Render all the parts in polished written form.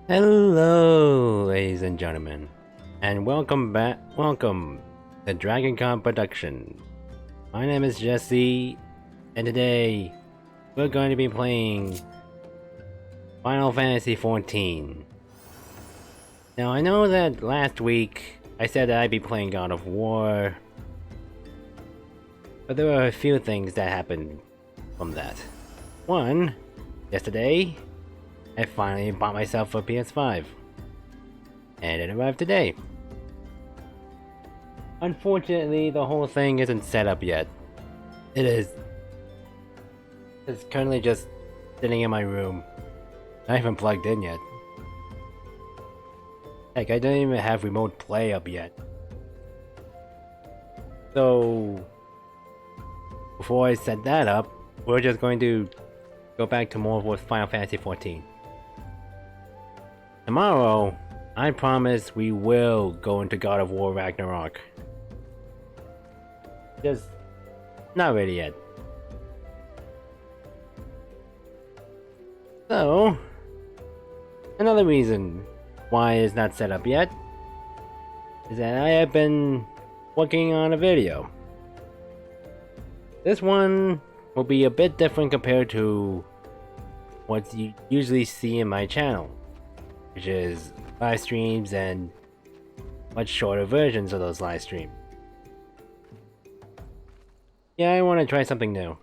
Hello, ladies and gentlemen, and welcome to DragonCon Production. My name is Jesse, and today we're going to be playing Final Fantasy XIV. Now, I know that last week I said that I'd be playing God of War, but there were a few things that happened from that. One, yesterday, I finally bought myself a PS5. And it arrived today. Unfortunately, the whole thing isn't set up yet. It is. It's currently just sitting in my room. Not even plugged in yet. Heck, I don't even have remote play up yet. So, before I set that up, we're just going to go back to more with Final Fantasy XIV. Tomorrow, I promise we will go into God of War Ragnarok. Just not ready yet. So, another reason why it's not set up yet is that I have been working on a video. This one will be a bit different compared to what you usually see in my channel, which is live streams and much shorter versions of those live streams. Yeah, I want to try something new.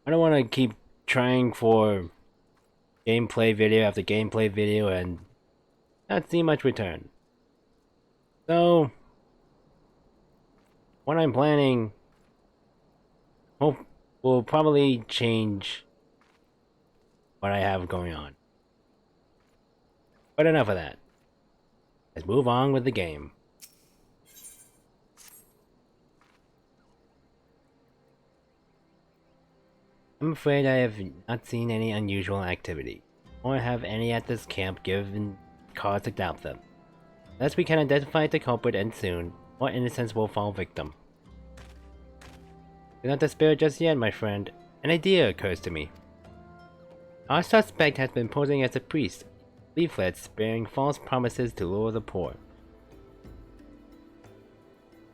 I don't want to keep trying for gameplay video after gameplay video and not see much return. So, what I'm planning will probably change what I have going on. But enough of that. Let's move on with the game. I'm afraid I have not seen any unusual activity, or have any at this camp given cause to doubt them. Unless we can identify the culprit and soon, more innocents will fall victim. Do not despair just yet, my friend. An idea occurs to me. Our suspect has been posing as a priest, leaflets bearing false promises to lure the poor.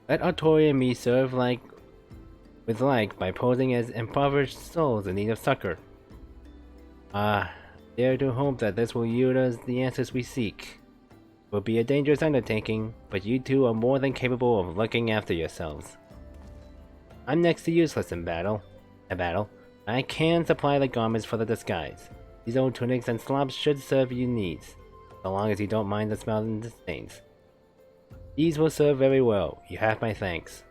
Let Artori and me serve with by posing as impoverished souls in need of succor. Dare to hope that this will yield us the answers we seek. It will be a dangerous undertaking, but you two are more than capable of looking after yourselves. I'm next to useless in battle. I can supply the garments for the disguise. These old tunics and slops should serve your needs, so long as you don't mind the smell and the stains. These will serve very well. You have my thanks.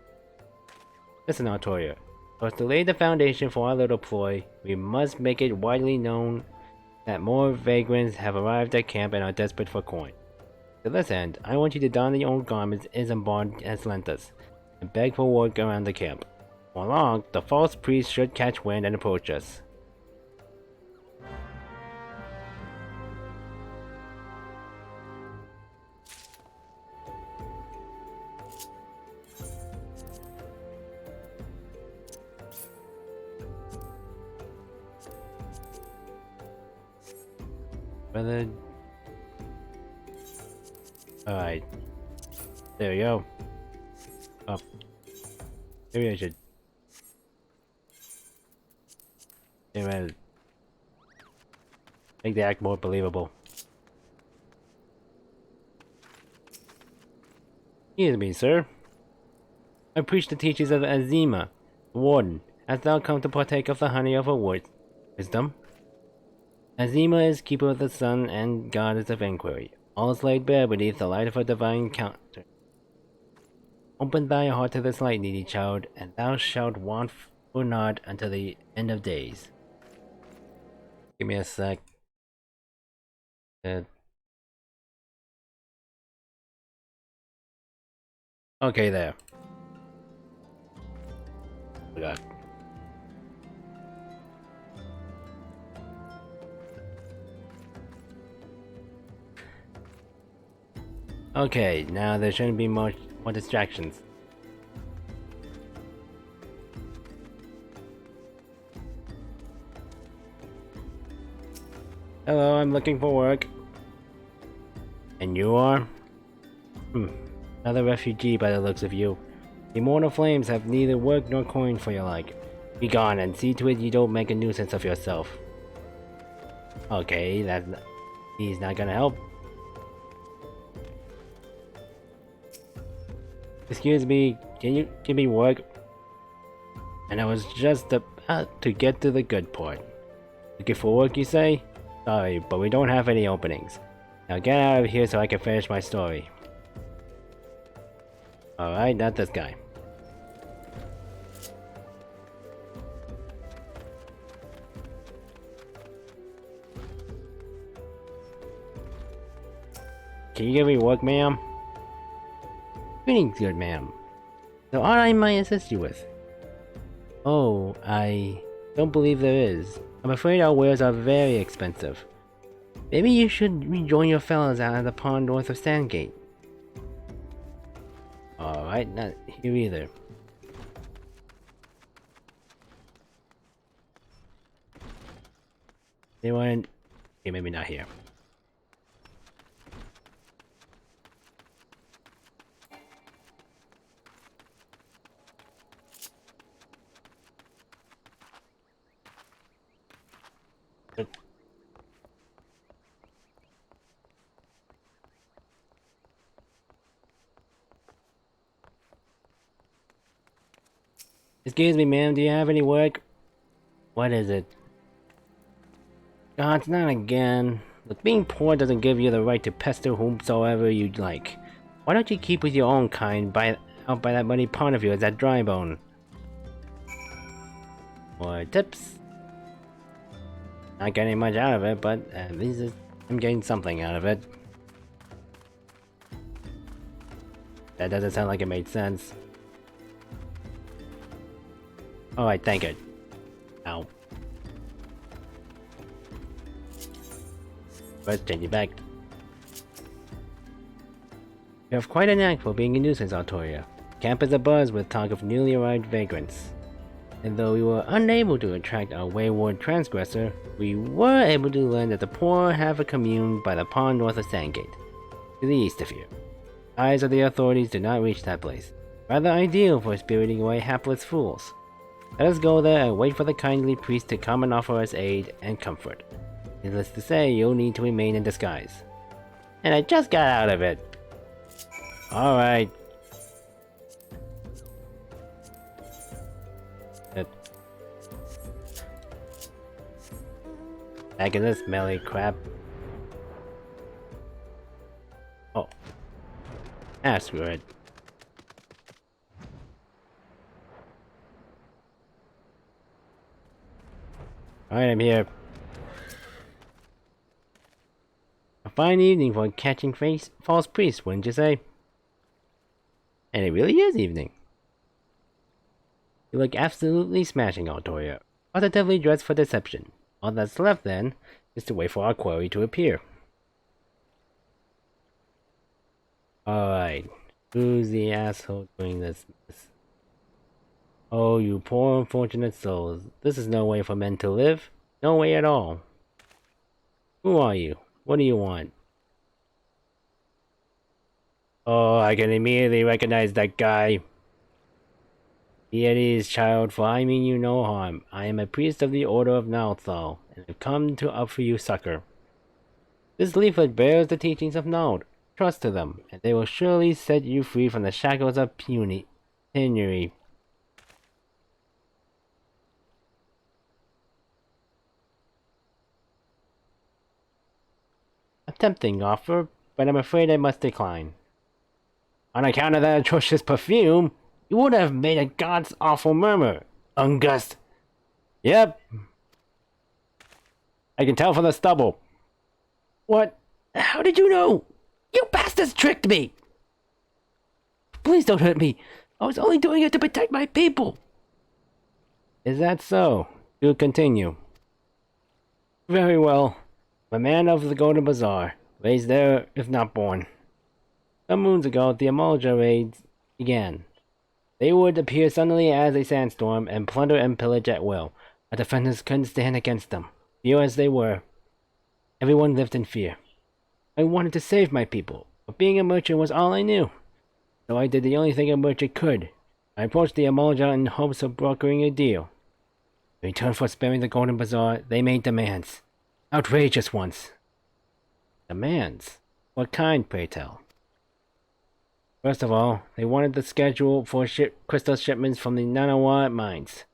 Listen, Artoria. For us to lay the foundation for our little ploy, we must make it widely known that more vagrants have arrived at camp and are desperate for coin. To this end, I want you to don the old garments Isambard has lent us, and beg for work around the camp. Before long, the false priest should catch wind and approach us. Brother. Alright. There we go. Up. Maybe I should. Anyway, make the act more believable. Excuse me, sir. I preach the teachings of Azima, the warden. Hast thou come to partake of the honey of her wisdom? Azima is keeper of the sun and goddess of inquiry. All is laid bare beneath the light of her divine counter. Open thy heart to this light, needy child, and thou shalt want for naught until the end of days. Give me a sec. Okay, there. Forgot. Okay, now there shouldn't be more distractions. Hello, I'm looking for work. And you are? Another refugee by the looks of you. The immortal flames have neither work nor coin for your like. Be gone and see to it you don't make a nuisance of yourself. Okay, he's not gonna help. Excuse me, can you give me work? And I was just about to get to the good part. Looking for work, you say? Sorry, but we don't have any openings. Now get out of here so I can finish my story. Alright, not this guy. Can you give me work, ma'am? Greetings, good ma'am. So what I might assist you with? Oh, I don't believe there is. I'm afraid our wares are very expensive. Maybe you should rejoin your fellows out at the pond north of Sandgate. Alright, not here either. Anyone? Okay, maybe not here. Excuse me, ma'am, do you have any work? What is it? God, it's not again. Look, being poor doesn't give you the right to pester whomsoever you'd like. Why don't you keep with your own kind out by that muddy pond of yours at Drybone? More tips? Not getting much out of it, but at least I'm getting something out of it. That doesn't sound like it made sense. Alright, thank it. Ow. Let's change it back. You have quite a knack for being a nuisance, Artoria. Camp is abuzz with talk of newly arrived vagrants. And though we were unable to attract a wayward transgressor, we were able to learn that the poor have a commune by the pond north of Sandgate, to the east of here. Eyes of the authorities do not reach that place. Rather ideal for spiriting away hapless fools. Let us go there and wait for the kindly priest to come and offer us aid and comfort. Needless to say, you'll need to remain in disguise. And I just got out of it. Alright. Back in this smelly crap. Oh. Ah, screw it. Alright, I'm here. A fine evening for catching false priests, wouldn't you say? And it really is evening. You look absolutely smashing, Artoria. Positively dressed for deception. All that's left, then, is to wait for our quarry to appear. Alright. Who's the asshole doing this? Oh, you poor unfortunate souls. This is no way for men to live. No way at all. Who are you? What do you want? Oh, I can immediately recognize that guy. Be at ease, child, for I mean you no harm. I am a priest of the Order of Nalthal, and have come to offer you succor. This leaflet bears the teachings of Nald. Trust to them, and they will surely set you free from the shackles of penury. A tempting offer, but I'm afraid I must decline. On account of that atrocious perfume, you would have made a god's awful murmur, Ungust. Yep. I can tell from the stubble. What? How did you know? You bastards tricked me! Please don't hurt me. I was only doing it to protect my people. Is that so? Do continue. Very well. I'm a man of the Golden Bazaar, raised there if not born. Some moons ago, the Amalja raids began. They would appear suddenly as a sandstorm and plunder and pillage at will. Our defenders couldn't stand against them, few as they were. Everyone lived in fear. I wanted to save my people, but being a merchant was all I knew. So I did the only thing a merchant could. I approached the Eorzea in hopes of brokering a deal. In return for sparing the Golden Bazaar, they made demands. Outrageous ones. Demands? What kind, pray tell? First of all, they wanted the schedule for crystal shipments from the Nanawa mines.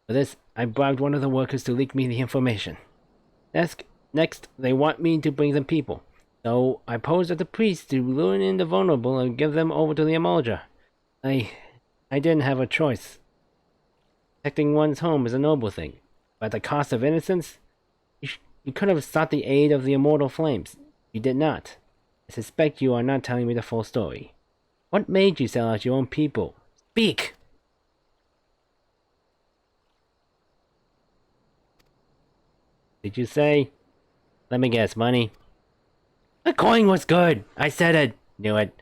For this, I bribed one of the workers to leak me the information. Next, they want me to bring them people. So I posed as the priest to lure in the vulnerable and give them over to the Eorzea. I didn't have a choice. Protecting one's home is a noble thing, but at the cost of innocence? You could have sought the aid of the immortal flames. You did not. I suspect you are not telling me the full story. What made you sell out your own people? Speak! Did you say? Let me guess, money? The coin was good! I said it! Knew it.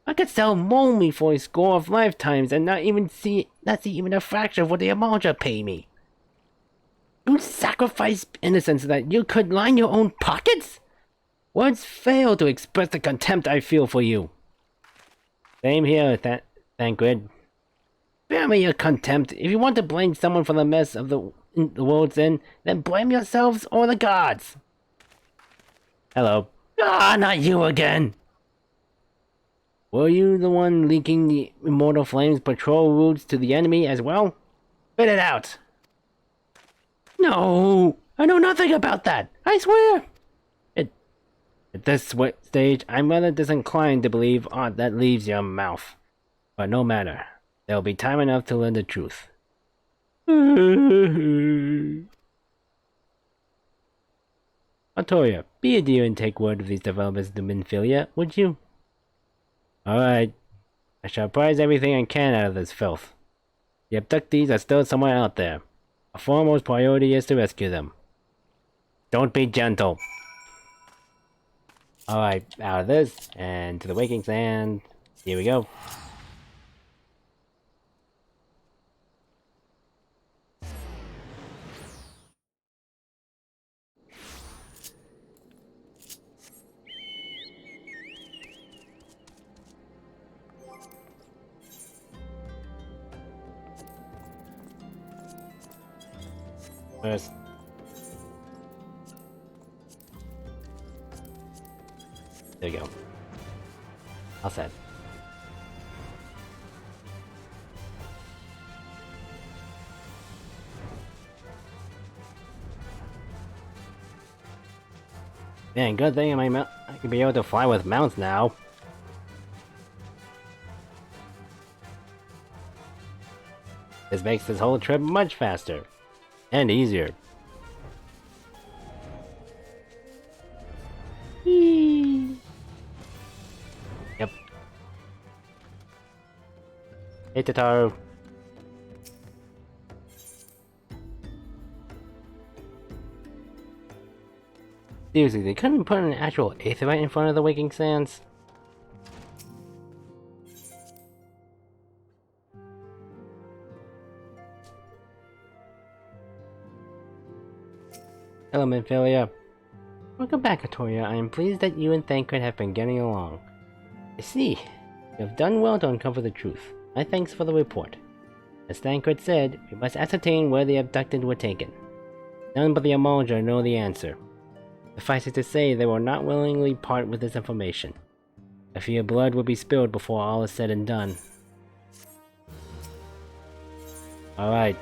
I could sell Molmy for a score of lifetimes and not see even a fraction of what the Eorzea pay me. You sacrificed innocence so that you could line your own pockets? Words fail to express the contempt I feel for you. Same here, Thancred. Spare me your contempt. If you want to blame someone for the mess of the world's in, then blame yourselves or the gods. Hello. Ah, not you again! Were you the one leaking the Immortal Flames patrol routes to the enemy as well? Spit it out! No! I know nothing about that! I swear! At this stage, I'm rather disinclined to believe aught that leaves your mouth. But no matter. There will be time enough to learn the truth. Artoria, be a dear and take word of these developments to Minfilia, would you? Alright. I shall prize everything I can out of this filth. The abductees are still somewhere out there. Our foremost priority is to rescue them. Don't be gentle. Alright, out of this, and to the Waking Sand. Here we go. First. There you go. All set. Man, good thing I can be able to fly with mounts now. This makes this whole trip much faster. And easier. Whee! Yep. Hey, Tataru. Seriously, they couldn't put an actual Ifrit in front of the Waking Sands? Hello, Minfilia. Welcome back, Artoria. I am pleased that you and Thancred have been getting along. I see. You have done well to uncover the truth. My thanks for the report. As Thancred said, we must ascertain where the abducted were taken. None but the Eorzea know the answer. Suffice it to say, they will not willingly part with this information. I fear blood will be spilled before all is said and done. Alright.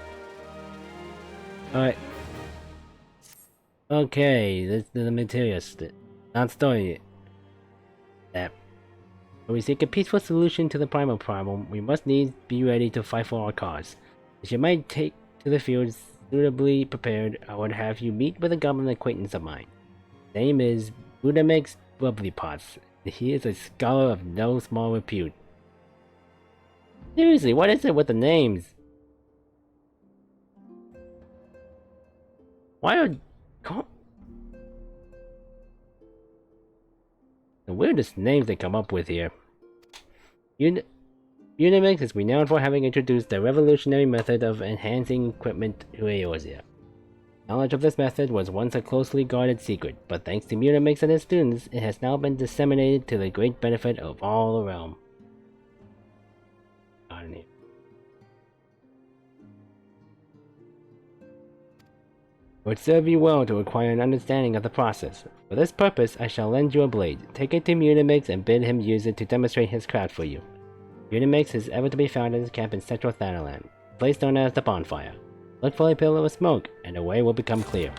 Okay, this is the material not story. That. When we seek a peaceful solution to the primal problem, we must needs be ready to fight for our cause. As you might take to the field suitably prepared, I would have you meet with a goblin acquaintance of mine. His name is Budamix Bubblypots. He is a scholar of no small repute. Seriously, what is it with the names? Why are... The weirdest names they come up with here. Unimix is renowned for having introduced the revolutionary method of enhancing equipment to Eorzea. Knowledge of this method was once a closely guarded secret, but thanks to Mutamix and his students, it has now been disseminated to the great benefit of all the realm. It would serve you well to acquire an understanding of the process. For this purpose, I shall lend you a blade. Take it to Mutamix and bid him use it to demonstrate his craft for you. Mutamix is ever to be found in his camp in central Thanalan, a place known as the Bonfire. Look for a pillar of smoke, and the way will become clear.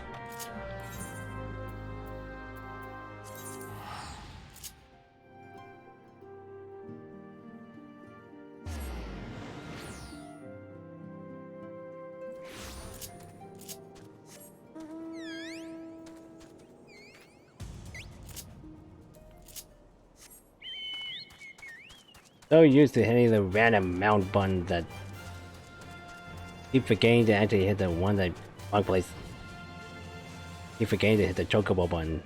So used to hitting the random mount buttons that keep forgetting to actually hit the one that wrong place. Keep forgetting to hit the chocobo button.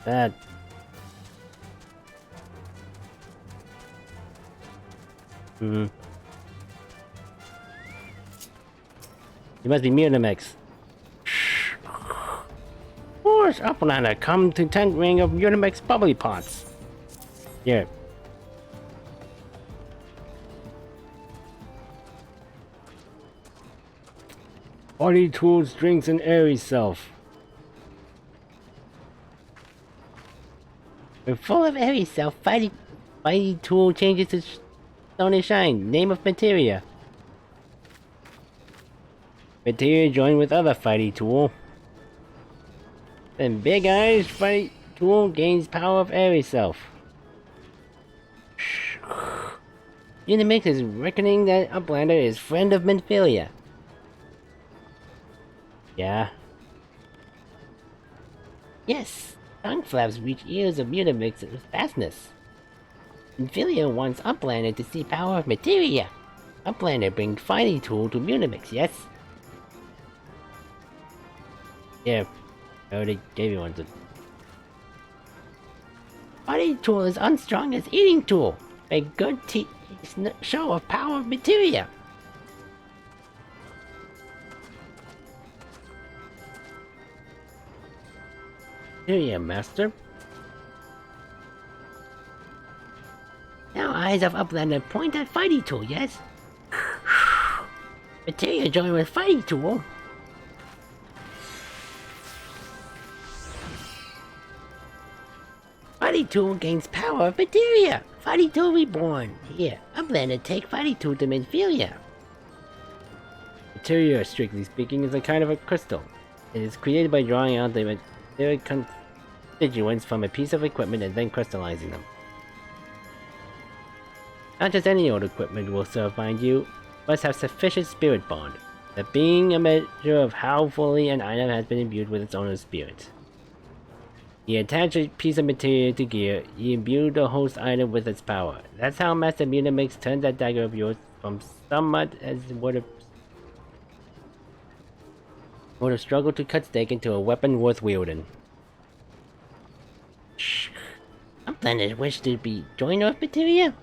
That. You must be Mutamix. Force Uplander, come to 10th ring of Mutamix bubbly pots. Here. Body tools, drinks, and airy self. We're full of airy self. Fighty tool changes to stone and shine. Name of materia. Materia joined with other fighty tool. Then Big Eyes fight tool gains power of airy self. Mutamix is reckoning that Uplander is friend of Minfilia. Yeah. Yes, tongue flaps reach ears of Mutamix with fastness. Minfilia wants Uplander to see power of materia. Uplander brings fighting tool to Mutamix, yes? Yeah, I already gave you one to... Fighting tool is unstrung as eating tool. A good show of power of materia. Materia, master. Now eyes of Uplander point at fighting tool, yes? Materia joined with fighting tool. Fighting tool gains power of materia. Fighting tool reborn. Here, Uplander take fighting tool to Minfilia. Materia, strictly speaking, is a kind of a crystal. It is created by drawing out the material constituents from a piece of equipment and then crystallizing them. Not just any old equipment will serve, mind you, must have sufficient spirit bond, that being a measure of how fully an item has been imbued with its owner's spirit. You attach a piece of material to gear, you imbue the host item with its power. That's how Master Mutamix turned that dagger of yours from somewhat as would have struggled to cut steak into a weapon worth wielding. Shh. Uplander wish to be joiner of materia?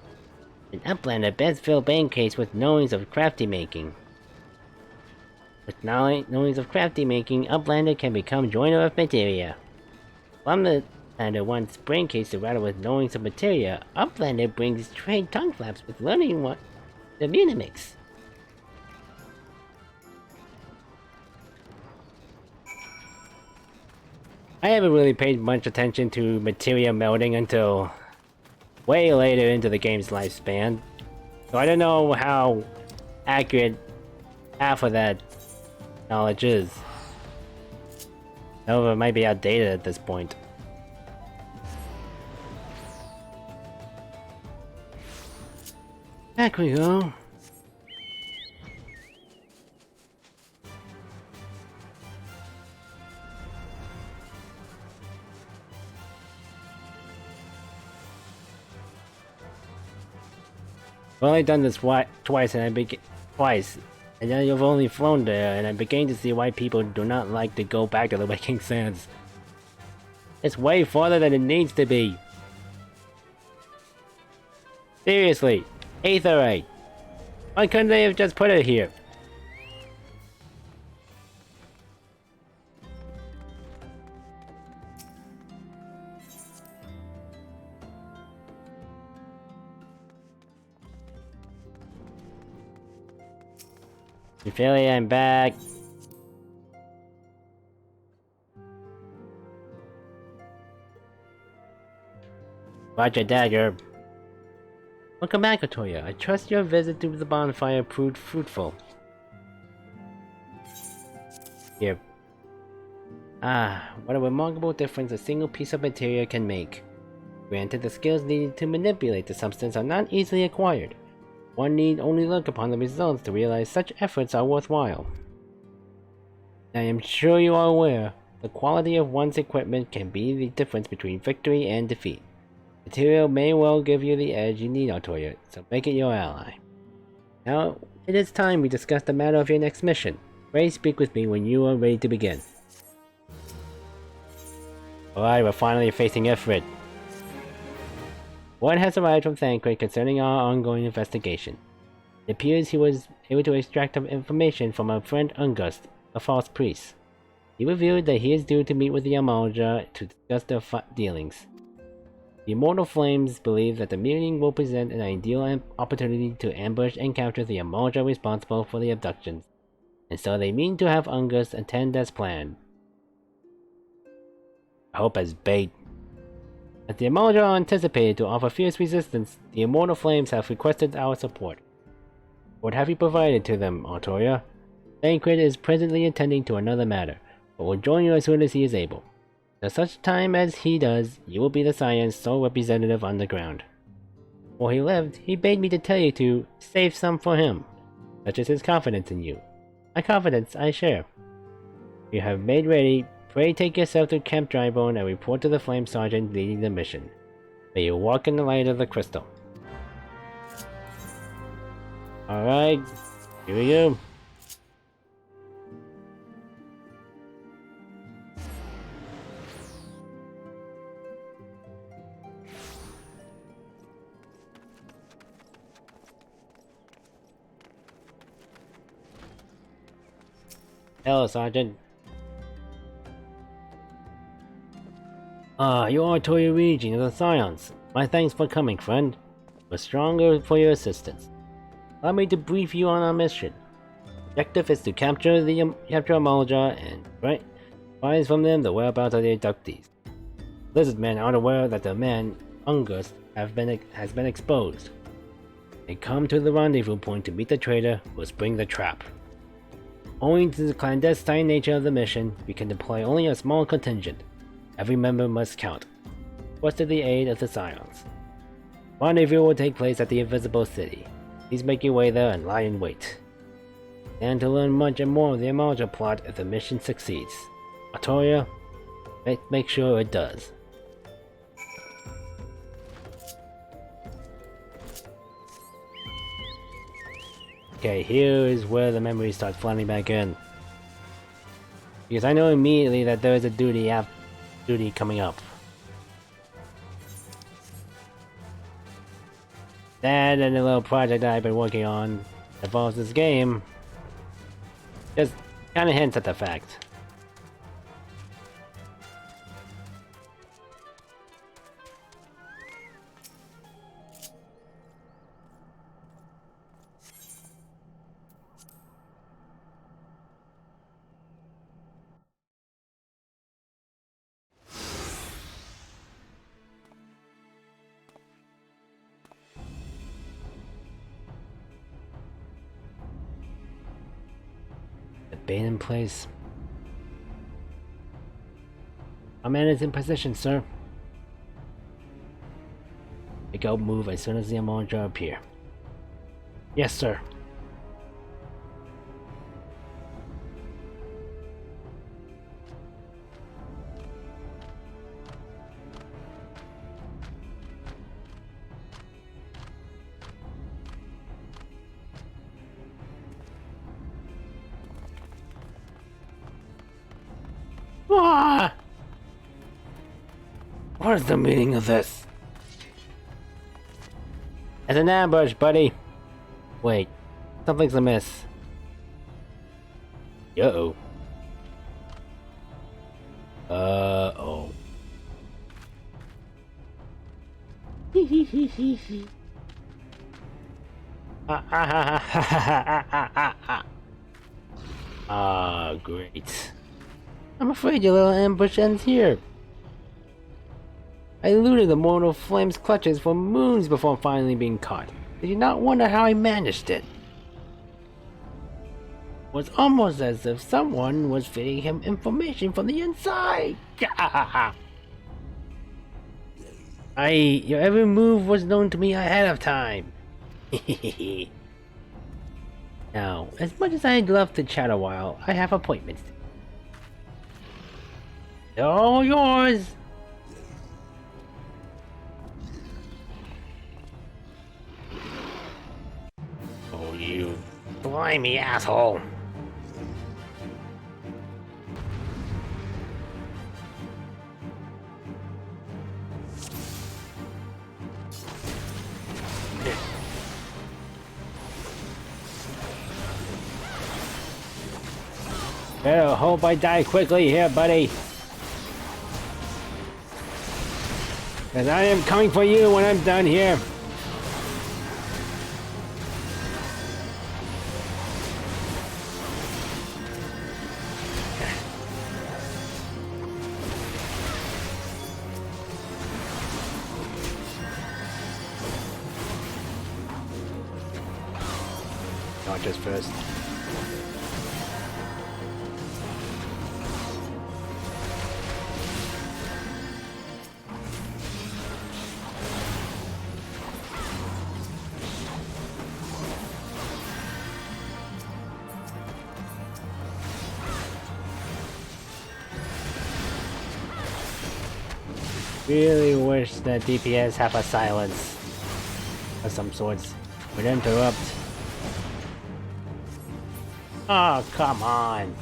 An Uplander best fill bank case with knowings of crafty making. With knowings of crafty making, Uplander can become joiner of materia. Uplander wants brain case to rattle with knowings of materia. Uplander brings trade tongue flaps with learning what the Mutamix. I haven't really paid much attention to materia melding until way later into the game's lifespan, so I don't know how accurate half of that knowledge is. Some of it might be outdated at this point. Back we go. I've only done this twice, and and then you've only flown there, and I'm beginning to see why people do not like to go back to the Waking Sands. It's way farther than it needs to be. Seriously, Aetherite. Why couldn't they have just put it here? Ophelia, I'm back. Roger, Dagger. Welcome back, Otoya. I trust your visit to the bonfire proved fruitful. Here. Ah, what a remarkable difference a single piece of material can make. Granted, the skills needed to manipulate the substance are not easily acquired. One need only look upon the results to realize such efforts are worthwhile. I am sure you are aware, the quality of one's equipment can be the difference between victory and defeat. Material may well give you the edge you need, Otoya, so make it your ally. Now, it is time we discuss the matter of your next mission. Pray speak with me when you are ready to begin. Alright, we're finally facing Ifrit. Word has arrived from Thancred concerning our ongoing investigation. It appears he was able to extract information from our friend Ungust, a false priest. He revealed that he is due to meet with the Amalja to discuss their dealings. The Immortal Flames believe that the meeting will present an ideal opportunity to ambush and capture the Amalja responsible for the abductions, and so they mean to have Ungust attend as planned. I hope as bait. As the Amalja are anticipated to offer fierce resistance, the Immortal Flames have requested our support. What have you provided to them, Otoya? Thancred is presently attending to another matter, but will join you as soon as he is able. At such time as he does, you will be the Science's sole representative on the ground. Before he left, he bade me to tell you to save some for him, such as his confidence in you. My confidence I share. You have made ready. Pray take yourself to Camp Drybone and report to the Flame Sergeant leading the mission. May you walk in the light of the crystal. Alright, here we go. Hello, Sergeant. You are Toya Region of the Science. My thanks for coming, friend. We're stronger for your assistance. Allow me to brief you on our mission. Objective is to capture Amalja and prize from them the whereabouts of the abductees. Lizard men are aware that the man, Ungust, has been exposed. They come to the rendezvous point to meet the traitor who will spring the trap. Owing to the clandestine nature of the mission, we can deploy only a small contingent. Every member must count. Request to the aid of the Scions. Rendezvous will take place at the Invisible City. Please make your way there and lie in wait. Stand to learn much and more of the Amalja plot if the mission succeeds. Otoya, make sure it does. Okay, here is where the memories start flooding back in. Because I know immediately that there is a duty coming up. That and a little project that I've been working on that involves this game just kind of hints at the fact. Bait in place. Our man is in position, sir. Make out move as soon as the Amalja appear. Yes, sir. Ah! What is the meaning of this? It's an ambush, buddy. Wait, Something's amiss. Uh-oh. Uh-oh. Ah, great. I'm afraid your little ambush ends here. I eluded the mortal flame's clutches for moons before finally being caught. Did you not wonder how I managed it? It was almost as if someone was feeding him information from the inside. Your every move was known to me ahead of time. Now, as much as I'd love to chat a while, I have appointments. They're all yours! Oh, you slimy asshole! Better hope I die quickly here, buddy. Cause I am coming for you when I'm done here. Not just first. Really wish that DPS have a silence of some sorts. Would interrupt. Oh, come on.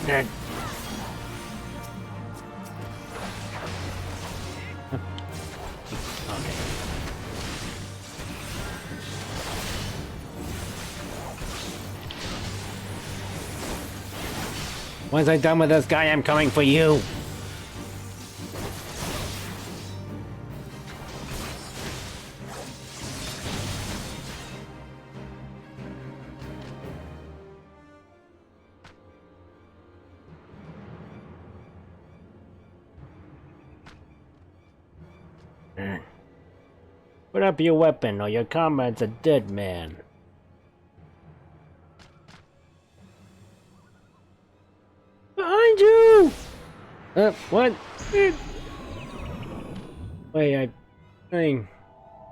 Okay. Once I'm done with this guy, I'm coming for you. Put up your weapon or your comrade's a dead man. Behind you! What? Wait, I think...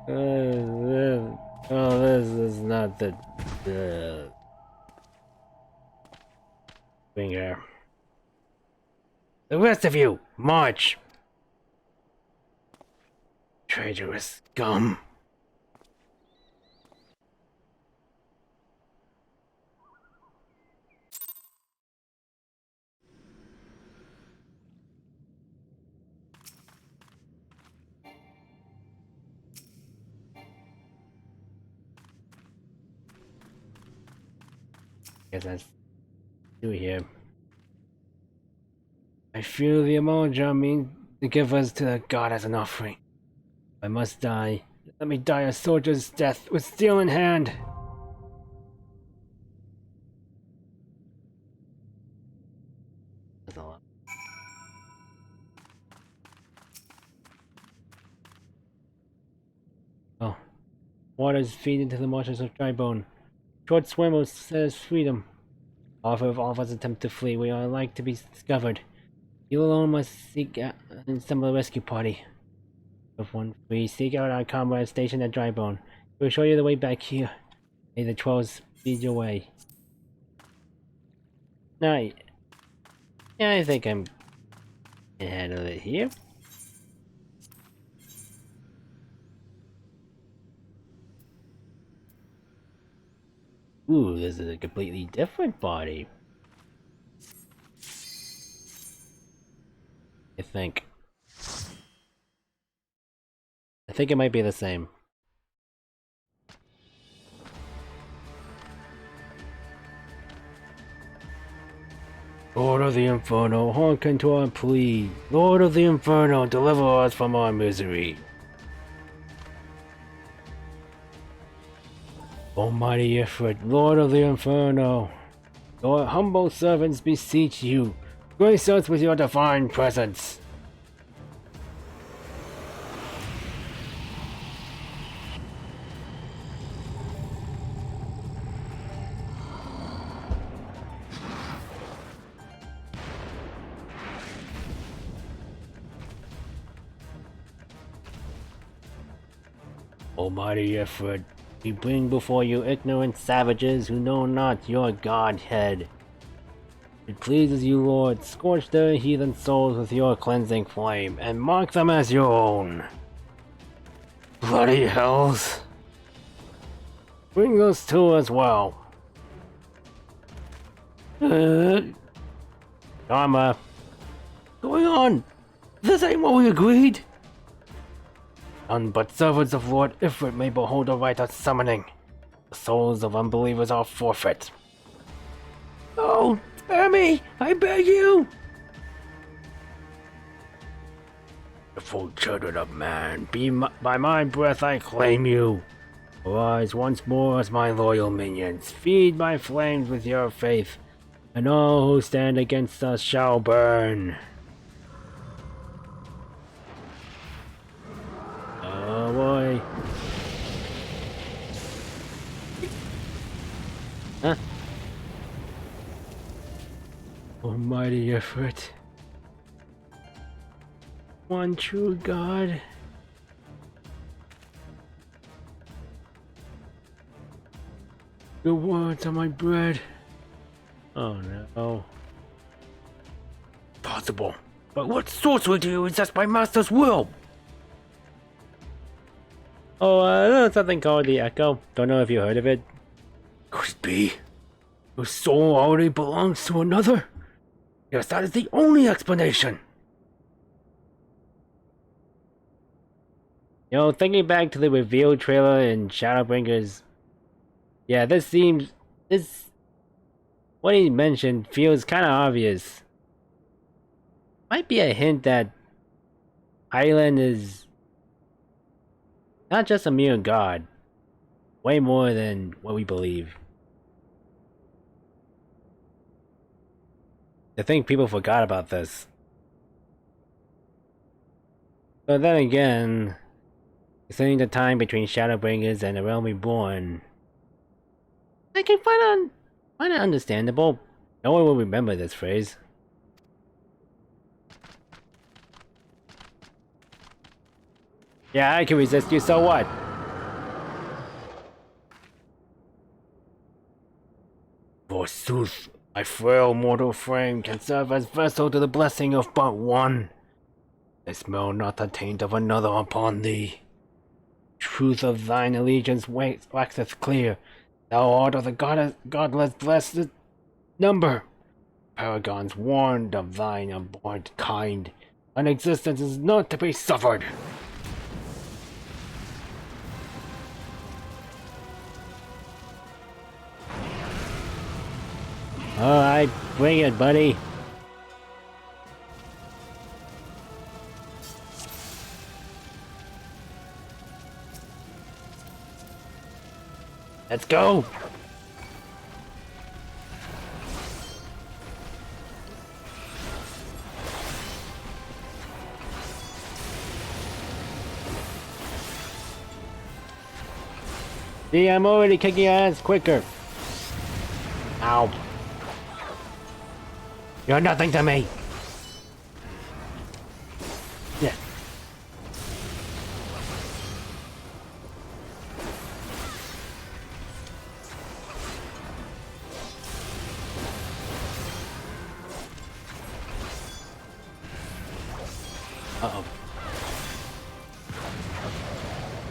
oh, this is not the... thing here. The rest of you, march! Traitorous scum. Guess that's do here. I feel the Eorzea mean to give us to the god as an offering. I must die. Let me die a soldier's death with steel in hand. That's a lot. Oh. Waters feed into the marshes of Drybone. Short swim says freedom. Offer of all of us attempt to flee. We are like to be discovered. You alone must seek out and assemble a rescue party. If one free, seek out our comrades stationed at Drybone. We will show you the way back here. May the trolls lead your way. Now, yeah, I think I'm gonna handle it here. Ooh, this is a completely different body. I think it might be the same. Lord of the Inferno, hearken to our plea. Lord of the Inferno, deliver us from our misery. Almighty Ifrit, Lord of the Inferno, your humble servants beseech you, grace us with your divine presence. Almighty Ifrit, we bring before you ignorant savages who know not your Godhead. It pleases you, Lord, scorch their heathen souls with your cleansing flame, and mark them as your own. Bloody hells! Bring those two as well. Karma. What's going on? This ain't what we agreed. None but servants of Lord Ifrit may behold the rite of summoning. The souls of unbelievers are forfeit. Oh, spare me! I beg you! The full children of man, by my breath I claim you. Arise once more as my loyal minions. Feed my flames with your faith, and all who stand against us shall burn. Oh boy. Huh? Almighty Ifrit. One true God. Your words are my bread. Oh no. Possible. But what sorcery do you resist my master's will? Oh, there's something called the Echo. Don't know if you heard of it. Could it be? Your soul already belongs to another? Yes, that is the only explanation. You know, thinking back to the reveal trailer in Shadowbringers, yeah, what he mentioned feels kind of obvious. Might be a hint that Island is not just a mere god, way more than what we believe. I think people forgot about this. But then again, considering the time between Shadowbringers and The Realm Reborn, I can find it understandable. No one will remember this phrase. Yeah, I can resist you, so what? Forsooth, my frail mortal frame can serve as vessel to the blessing of but one. I smell not the taint of another upon thee. Truth of thine allegiance waxeth clear. Thou art of the godless blessed number. Paragons warned of thine abhorrent kind. Thine existence is not to be suffered. Alright, bring it, buddy. Let's go! See, I'm already kicking your ass quicker. Ow. You're nothing to me. Yeah. Uh-oh.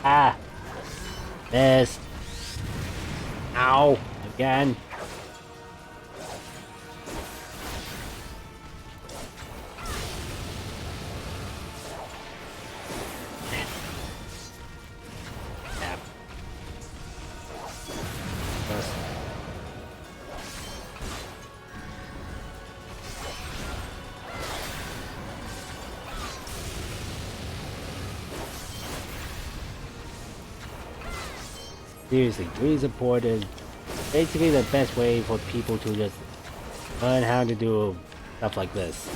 Ah. This. Ow. Again. Seriously, dream support is basically the best way for people to just learn how to do stuff like this.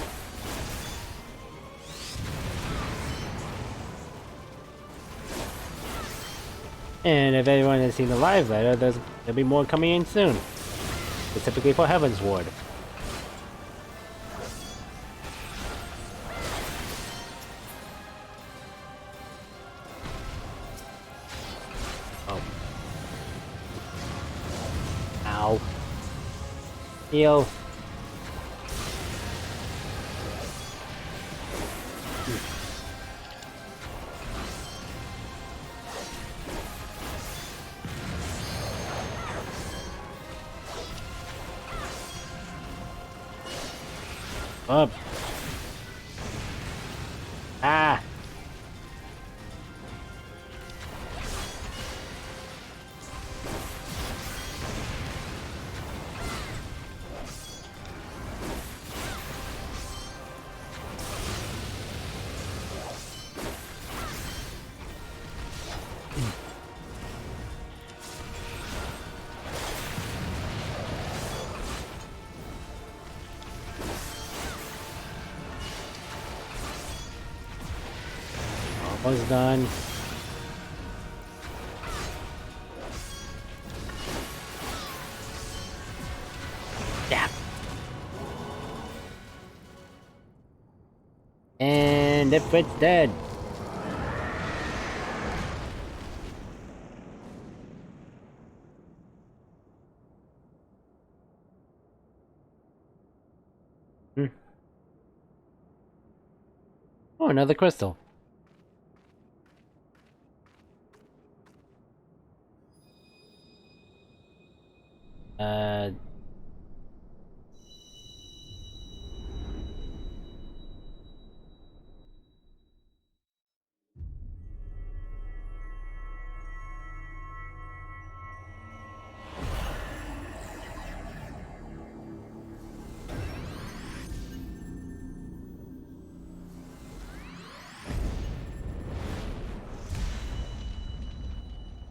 And if everyone has seen the live letter, there'll be more coming in soon. Specifically for Heaven's Ward. Oh. Ow. Heal. Up. Ah. Almost done. Yeah. And Ifrit's dead. Oh, another crystal. Uh...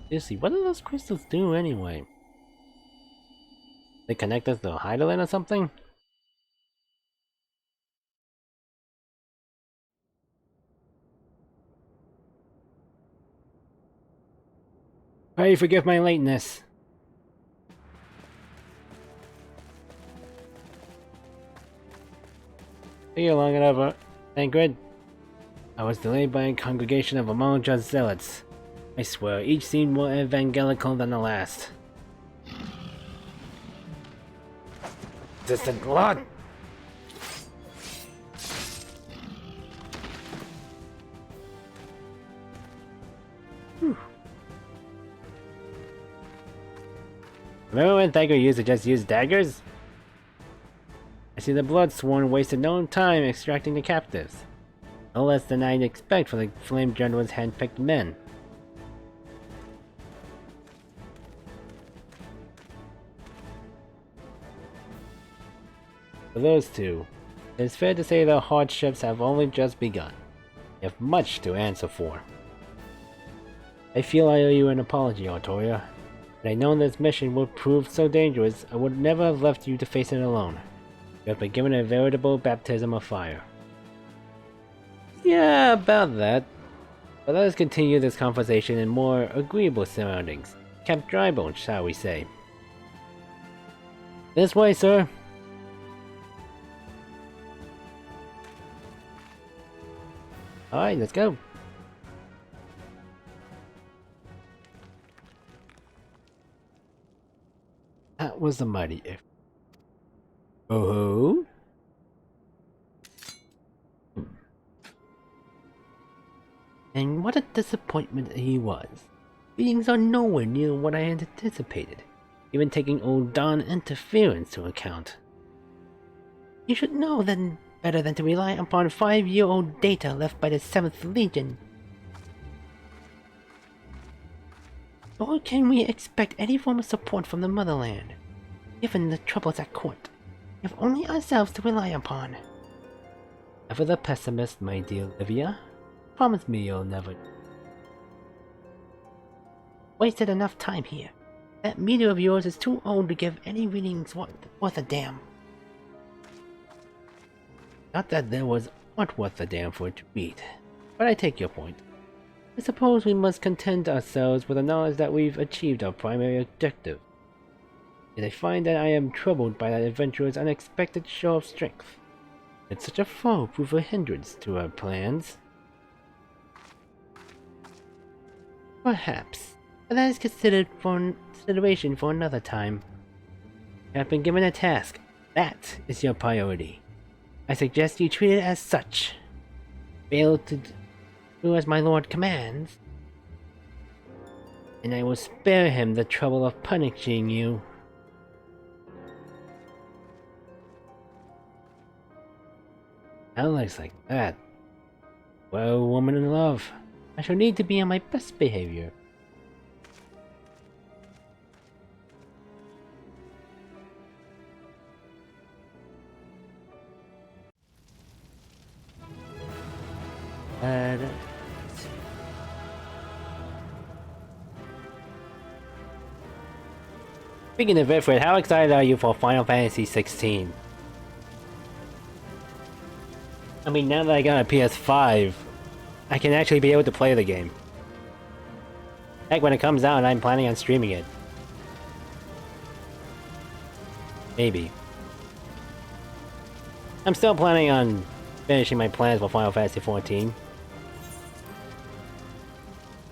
Seriously, what do those crystals do anyway? They connect us to Heidelin or something? Pray forgive my lateness. Are you long enough, Tancred? I was delayed by a congregation of Amalja zealots. I swear, each seemed more evangelical than the last. Distant Lord! Remember when Thacker used to just use daggers? I see the Bloodsworn wasted no time extracting the captives. No less than I'd expect for the Flame General's hand-picked men. For those two, it's fair to say the hardships have only just begun. You have much to answer for. I feel I owe you an apology, Artoria. Had I known this mission would prove so dangerous, I would never have left you to face it alone. You have been given a veritable baptism of fire. Yeah, about that. But let us continue this conversation in more agreeable surroundings. kept dry bones, shall we say. This way, sir. Alright, let's go. That was the mighty Ifrit. Oh-ho? And what a disappointment he was. Readings are nowhere near what I had anticipated, even taking old Don interference to account. You should know then better than to rely upon 5-year-old data left by the 7th Legion. Nor can we expect any form of support from the motherland, given the troubles at court. We have only ourselves to rely upon. Ever the pessimist, my dear Olivia. Promise me you'll never... Wasted enough time here. That meter of yours is too old to give any readings worth a damn. Not that there was aught worth a damn for it to read, but I take your point. I suppose we must content ourselves with the knowledge that we've achieved our primary objective. Yet I find that I am troubled by that adventurer's unexpected show of strength. Did such a foe prove a hindrance to our plans? Perhaps, but that is consideration for another time. You have been given a task. That is your priority. I suggest you treat it as such. Fail to do as my lord commands, and I will spare him the trouble of punishing you. Alex like that. Well, woman in love, I shall need to be on my best behavior. Speaking of Ifrit, how excited are you for Final Fantasy 16? I mean, now that I got a PS5, I can actually be able to play the game. Heck, when it comes out, I'm planning on streaming it. Maybe. I'm still planning on finishing my plans for Final Fantasy 14.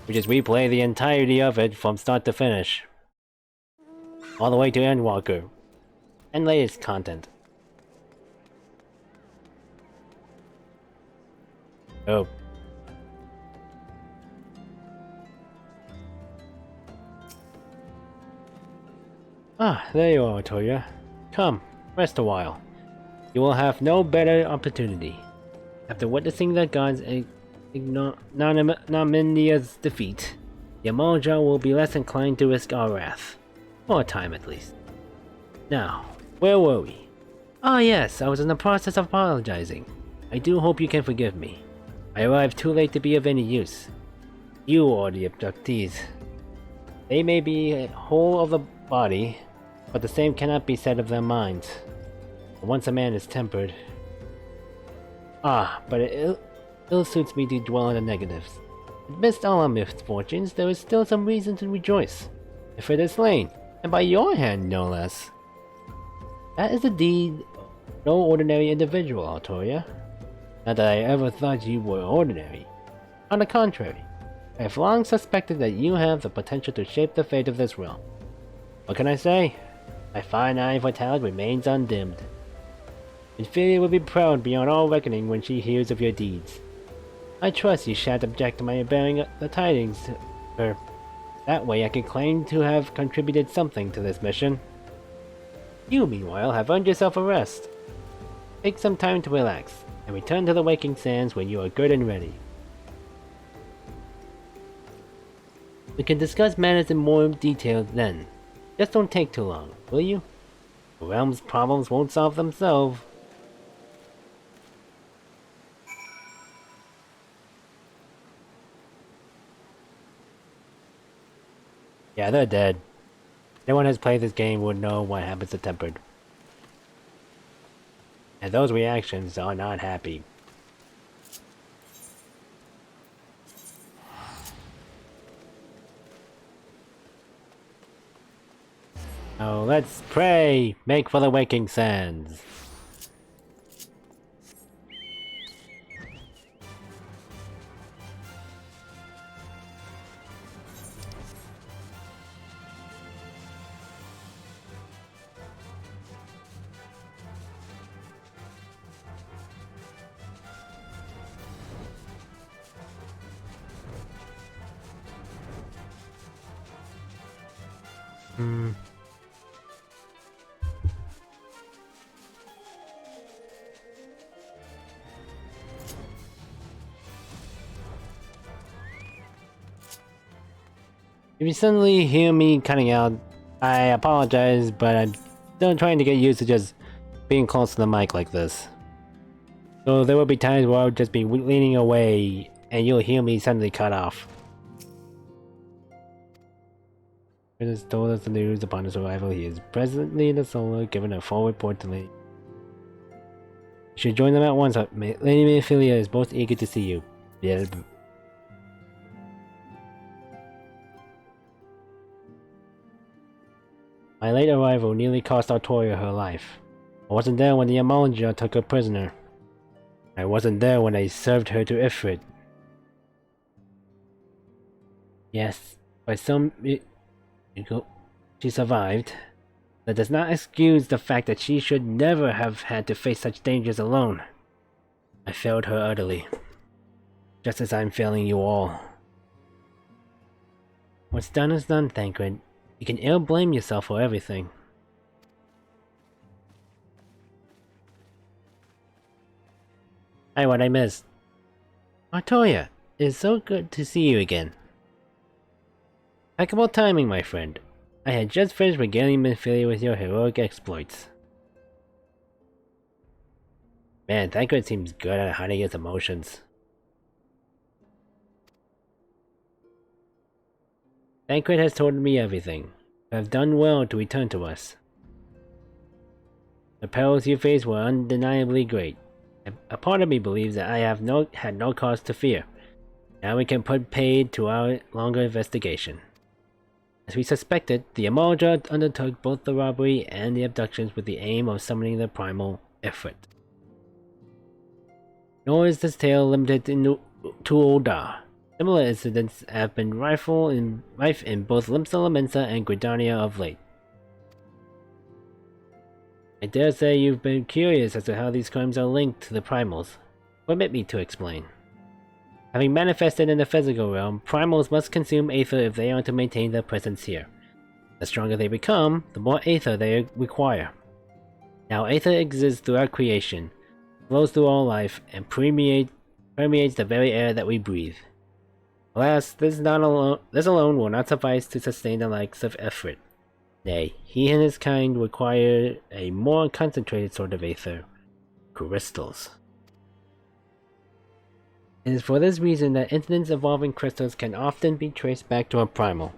Which is replay the entirety of it from start to finish. All the way to Endwalker. And latest content. Oh. Ah, there you are, Toya. Come, rest a while. You will have no better opportunity. After witnessing the gods' ignominious defeat, Yamalja will be less inclined to risk our wrath. For a time, at least. Now, where were we? Ah yes, I was in the process of apologizing. I do hope you can forgive me. I arrived too late to be of any use. You are the abductees. They may be whole of the body, but the same cannot be said of their minds. Once a man is tempered... Ah, but it ill suits me to dwell on the negatives. Amidst all our misfortunes, there is still some reason to rejoice. Ifrit is slain, and by your hand, no less. That is indeed no ordinary individual, Altoria. Not that I ever thought you were ordinary. On the contrary, I have long suspected that you have the potential to shape the fate of this realm. What can I say? My fine eye for talent remains undimmed. Inferior will be proud beyond all reckoning when she hears of your deeds. I trust you shan't object to my bearing the tidings to her. That way I can claim to have contributed something to this mission. You, meanwhile, have earned yourself a rest. Take some time to relax, and return to the Waking Sands when you are good and ready. We can discuss matters in more detail then. Just don't take too long, will you? The realm's problems won't solve themselves. Yeah, they're dead. Anyone who's played this game would know what happens to Tempered. And those reactions are not happy. Oh, let's pray! Make for the waking sands! Hmm. If you suddenly hear me cutting out, I apologize, but I'm still trying to get used to just being close to the mic like this. So there will be times where I'll just be leaning away, and you'll hear me suddenly cut off. Has told us the news upon his arrival. He is presently in the solar, given a full report to Lady. You should join them at once. Lady Ophelia is most eager to see you. Yeah. My late arrival nearly cost Artoria her life. I wasn't there when the Eorzea took her prisoner. I wasn't there when they served her to Ifrit. Yes, by some she survived. That does not excuse the fact that she should never have had to face such dangers alone. I failed her utterly. Just as I'm failing you all. What's done is done, Thancred. You can ill blame yourself for everything. Hi, what I missed? Artoria, it is so good to see you again. Impeccable timing, my friend. I had just finished regaling Ophelia with your heroic exploits. Man, Thancred seems good at hiding his emotions. Thancred has told me everything. You have done well to return to us. The perils you faced were undeniably great. A part of me believes that I have had no cause to fear. Now we can put paid to our longer investigation. As we suspected, the Eorzea undertook both the robbery and the abductions with the aim of summoning the primal Ifrit. Nor is this tale limited to Ul'dah. Similar incidents have been rife in both Limsa Lominsa and Gridania of late. I dare say you've been curious as to how these crimes are linked to the primals. Permit me to explain. Having manifested in the physical realm, primals must consume aether if they are to maintain their presence here. The stronger they become, the more aether they require. Now aether exists throughout creation, flows through all life, and permeates the very air that we breathe. Alas, this alone will not suffice to sustain the likes of Ifrit. Nay, he and his kind require a more concentrated sort of aether. Crystals. It is for this reason that incidents involving crystals can often be traced back to a primal.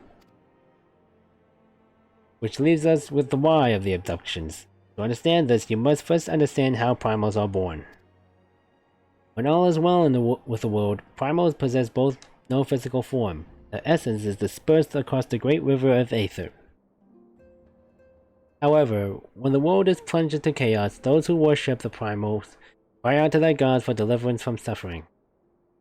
Which leaves us with the why of the abductions. To understand this, you must first understand how primals are born. When all is well with the world, primals possess both no physical form. Their essence is dispersed across the great river of aether. However, when the world is plunged into chaos, those who worship the primals cry out to their gods for deliverance from suffering.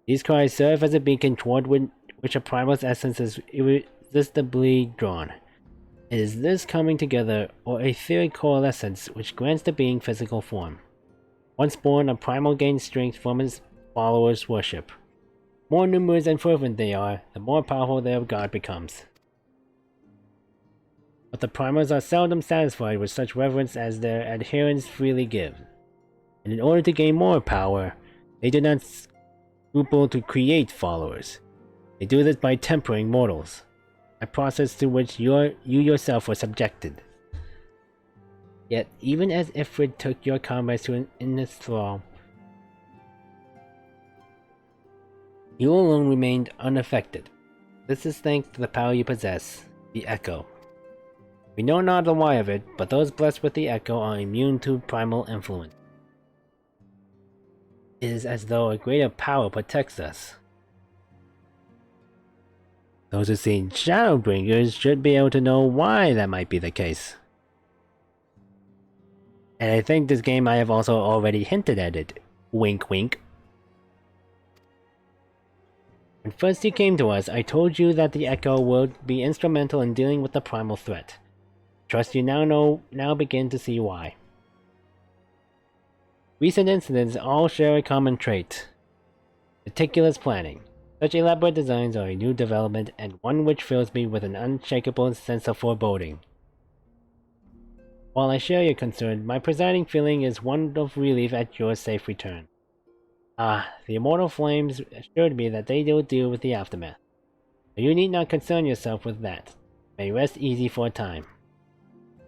These cries serve as a beacon toward which a primal's essence is irresistibly drawn. It is this coming together, or etheric coalescence, which grants the being physical form. Once born, a primal gains strength from his followers' worship. The more numerous and fervent they are, the more powerful their god becomes. But the primals are seldom satisfied with such reverence as their adherents freely give. And in order to gain more power, they do not scruple to create followers. They do this by tempering mortals, a process to which you yourself were subjected. Yet, even as Ifrit took your comrades in his thrall, you alone remained unaffected. This is thanks to the power you possess, the Echo. We know not the why of it, but those blessed with the Echo are immune to primal influence. It is as though a greater power protects us. Those who see Shadowbringers should be able to know why that might be the case. And I think this game I have also already hinted at it. Wink wink. When first you came to us, I told you that the Echo would be instrumental in dealing with the primal threat. Trust you now begin to see why. Recent incidents all share a common trait. Meticulous planning. Such elaborate designs are a new development, and one which fills me with an unshakable sense of foreboding. While I share your concern, my presiding feeling is one of relief at your safe return. The immortal flames assured me that they will deal with the aftermath. So you need not concern yourself with that. You may rest easy for a time.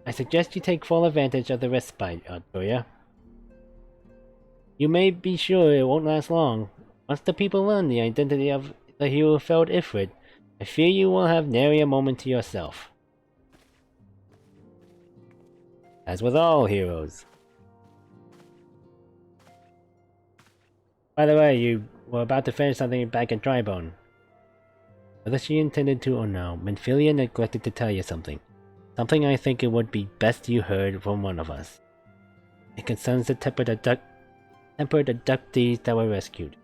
I suggest you take full advantage of the respite, Eorzea. You may be sure it won't last long. Once the people learn the identity of the hero who felled Ifrit, I fear you will have nary a moment to yourself. As with all heroes. By the way, you were about to finish something back at Drybone. Whether she intended to or no, Minfilia neglected to tell you something. Something I think it would be best you heard from one of us. It concerns the tempered abductees that were rescued.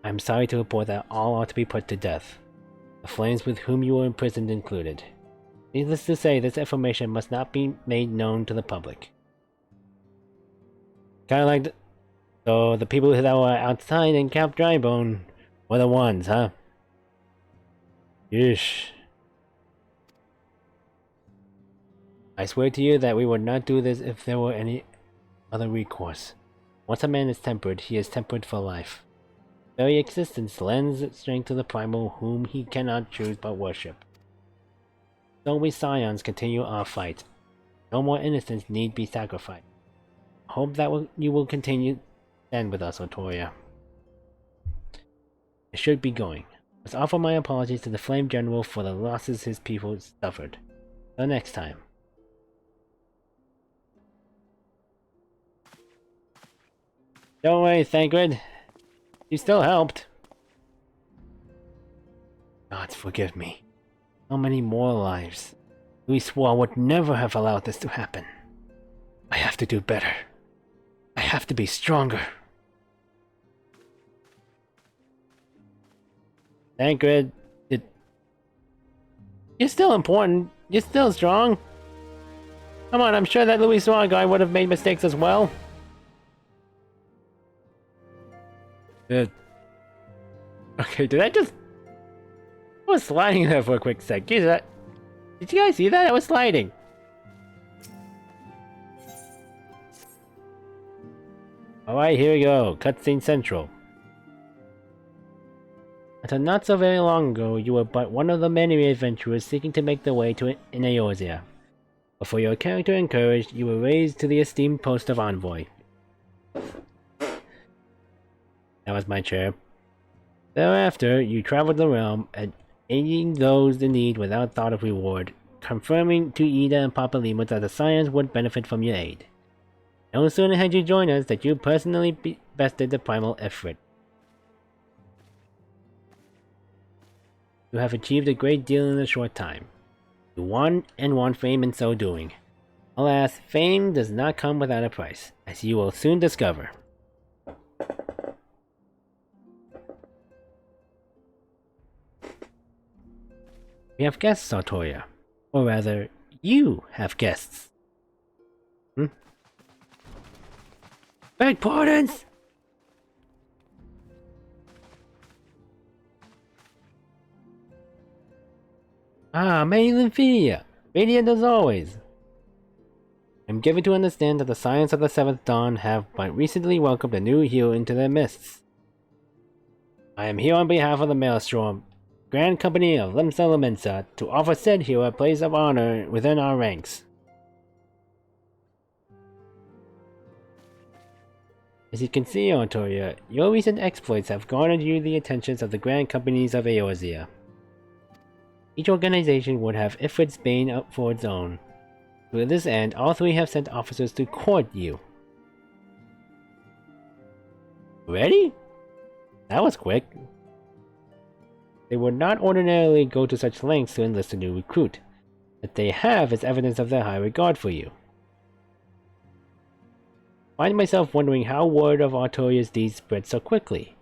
I am sorry to report that all ought to be put to death. The flames with whom you were imprisoned included. Needless to say, this information must not be made known to the public. Kinda like so the people that were outside in Camp Drybone were the ones, huh? Yeesh. I swear to you that we would not do this if there were any other recourse. Once a man is tempered, he is tempered for life. Very existence lends strength to the primal whom he cannot choose but worship. So we Scions continue our fight. No more innocents need be sacrificed. I hope that you will continue to stand with us, Eorzea. I should be going. I must offer my apologies to the Flame General for the losses his people suffered. Till next time. Don't worry, Thancred. You still helped. Gods forgive me. How many more lives? We swore I would never have allowed this to happen. I have to do better. I have to be stronger. Thancred, you're still important. You're still strong. Come on, I'm sure that Louis Swan guy would have made mistakes as well. Okay, did I just... I was sliding there for a quick sec. Did you guys see that? I was sliding. Alright, here we go. Cutscene Central. Until not so very long ago, you were but one of the many adventurers seeking to make their way to in Eorzea. But for your character and courage, you were raised to the esteemed post of Envoy. That was my chair. Thereafter, you traveled the realm, aiding those in need without thought of reward, confirming to Ida and Papa Lemur that the Scions would benefit from your aid. No sooner had you joined us that you personally bested the primal Ifrit. You have achieved a great deal in a short time. You won and won fame in so doing. Alas, fame does not come without a price, as you will soon discover. We have guests, Eorzea. Or rather, you have guests. Beg pardons! Linfilia! Radiant as always. I'm given to understand that the Scions of the Seventh Dawn have but recently welcomed a new hero into their midst. I am here on behalf of the Maelstrom, Grand Company of Limsa Lominsa, to offer said hero a place of honor within our ranks. As you can see, Eorzea, your recent exploits have garnered you the attentions of the Grand Companies of Eorzea. Each organization would have Ifrit's bane up for its own. To this end, all three have sent officers to court you. Ready? That was quick. They would not ordinarily go to such lengths to enlist a new recruit. That they have is evidence of their high regard for you. find myself wondering how word of Artoria's deeds spread so quickly.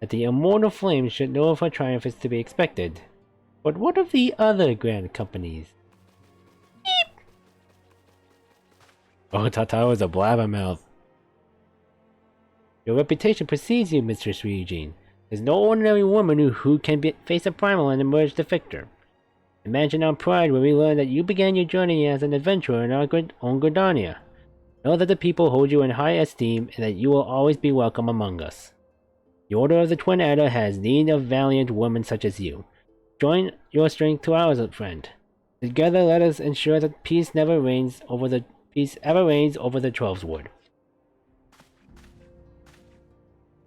That the immortal flames should know of her triumph is to be expected. But what of the other grand companies? Beep! Oh, Tata was a blabbermouth. Your reputation precedes you, Mistress Ryujin. There's no ordinary woman who can face a primal and emerge the victor. Imagine our pride when we learn that you began your journey as an adventurer in our own Gridania. Know that the people hold you in high esteem and that you will always be welcome among us. The Order of the Twin Adder has need of valiant women such as you. Join your strength to ours, friend. Together let us ensure that peace ever reigns over the Twelves Wood.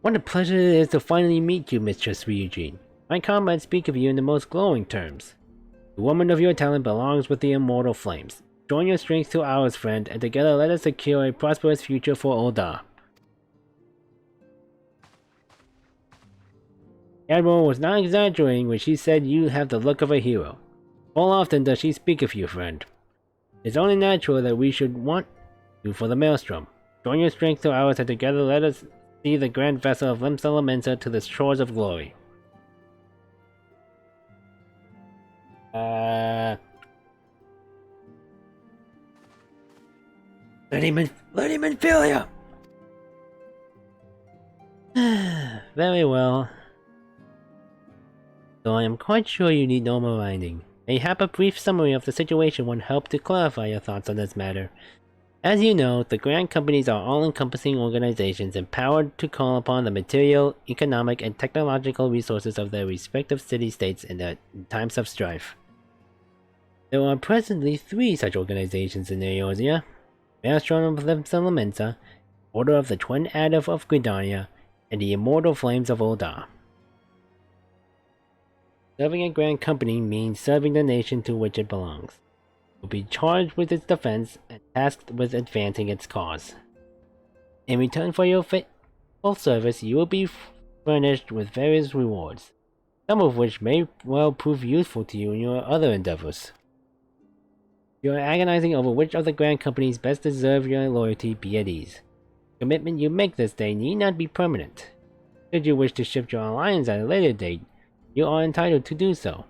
What a pleasure it is to finally meet you, Mistress Ryujin. My comrades speak of you in the most glowing terms. The woman of your talent belongs with the immortal flames. Join your strength to ours, friend, and together let us secure a prosperous future for Ul'dah. The Admiral was not exaggerating when she said you have the look of a hero. How often does she speak of you, friend? It's only natural that we should want you for the Maelstrom. Join your strength to ours, and together let us see the grand vessel of Lemsa to the shores of glory. Let him in, Philia! Very well. So I am quite sure you need no more reminding. Mayhap a brief summary of the situation would help to clarify your thoughts on this matter. As you know, the Grand Companies are all-encompassing organizations empowered to call upon the material, economic, and technological resources of their respective city-states in times of strife. There are presently 3 such organizations in Eorzea: Maelstrom of Lemsa, Order of the Twin Adder of Gridania, and the Immortal Flames of Ul'dah. Serving a Grand Company means serving the nation to which it belongs. Will be charged with its defense and tasked with advancing its cause. In return for your faithful service, you will be furnished with various rewards, some of which may well prove useful to you in your other endeavors. If you are agonizing over which of the Grand Companies best deserve your loyalty, be at ease. The commitment you make this day need not be permanent. Should you wish to shift your alliance at a later date, you are entitled to do so.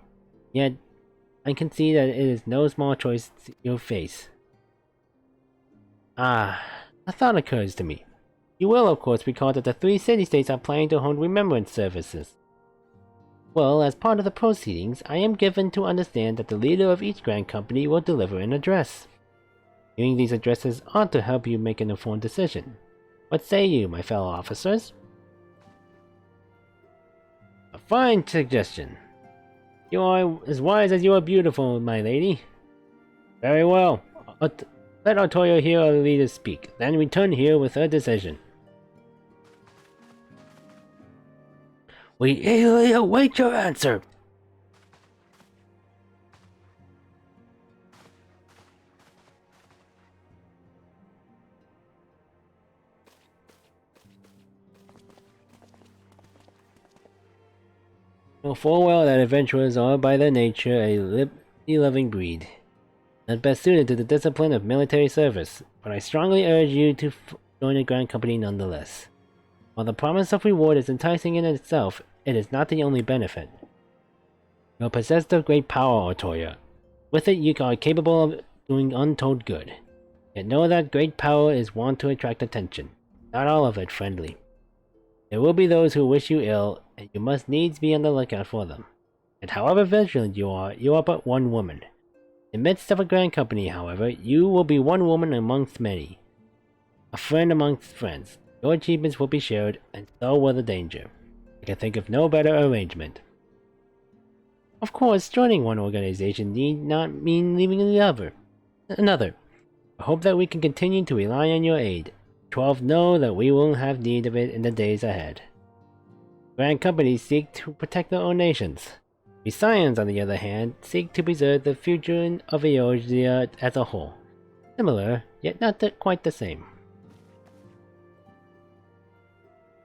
Yet, I can see that it is no small choice you face. A thought occurs to me. You will, of course, recall that the 3 city-states are planning to hold remembrance services. Well, as part of the proceedings, I am given to understand that the leader of each Grand Company will deliver an address. Hearing these addresses ought to help you make an informed decision. What say you, my fellow officers? A fine suggestion. You are as wise as you are beautiful, my lady. Very well. Let Artoria hear our leaders speak, then return here with her decision. We eagerly await your answer. Know full well that adventurers are by their nature a liberty-loving breed, not best suited to the discipline of military service, but I strongly urge you to join a Grand Company nonetheless. While the promise of reward is enticing in itself, it is not the only benefit. You are possessed of great power, Artoria. With it you are capable of doing untold good. Yet know that great power is wont to attract attention, not all of it friendly. There will be those who wish you ill, and you must needs be on the lookout for them. And however vigilant you are but one woman. In the midst of a Grand Company, however, you will be one woman amongst many. A friend amongst friends. Your achievements will be shared, and so will the danger. I can think of no better arrangement. Of course, joining one organization need not mean leaving another. I hope that we can continue to rely on your aid. 12 know that we will have need of it in the days ahead. Grand companies seek to protect their own nations. We Scions, on the other hand, seek to preserve the future of Eorzea as a whole. Similar, yet not quite the same.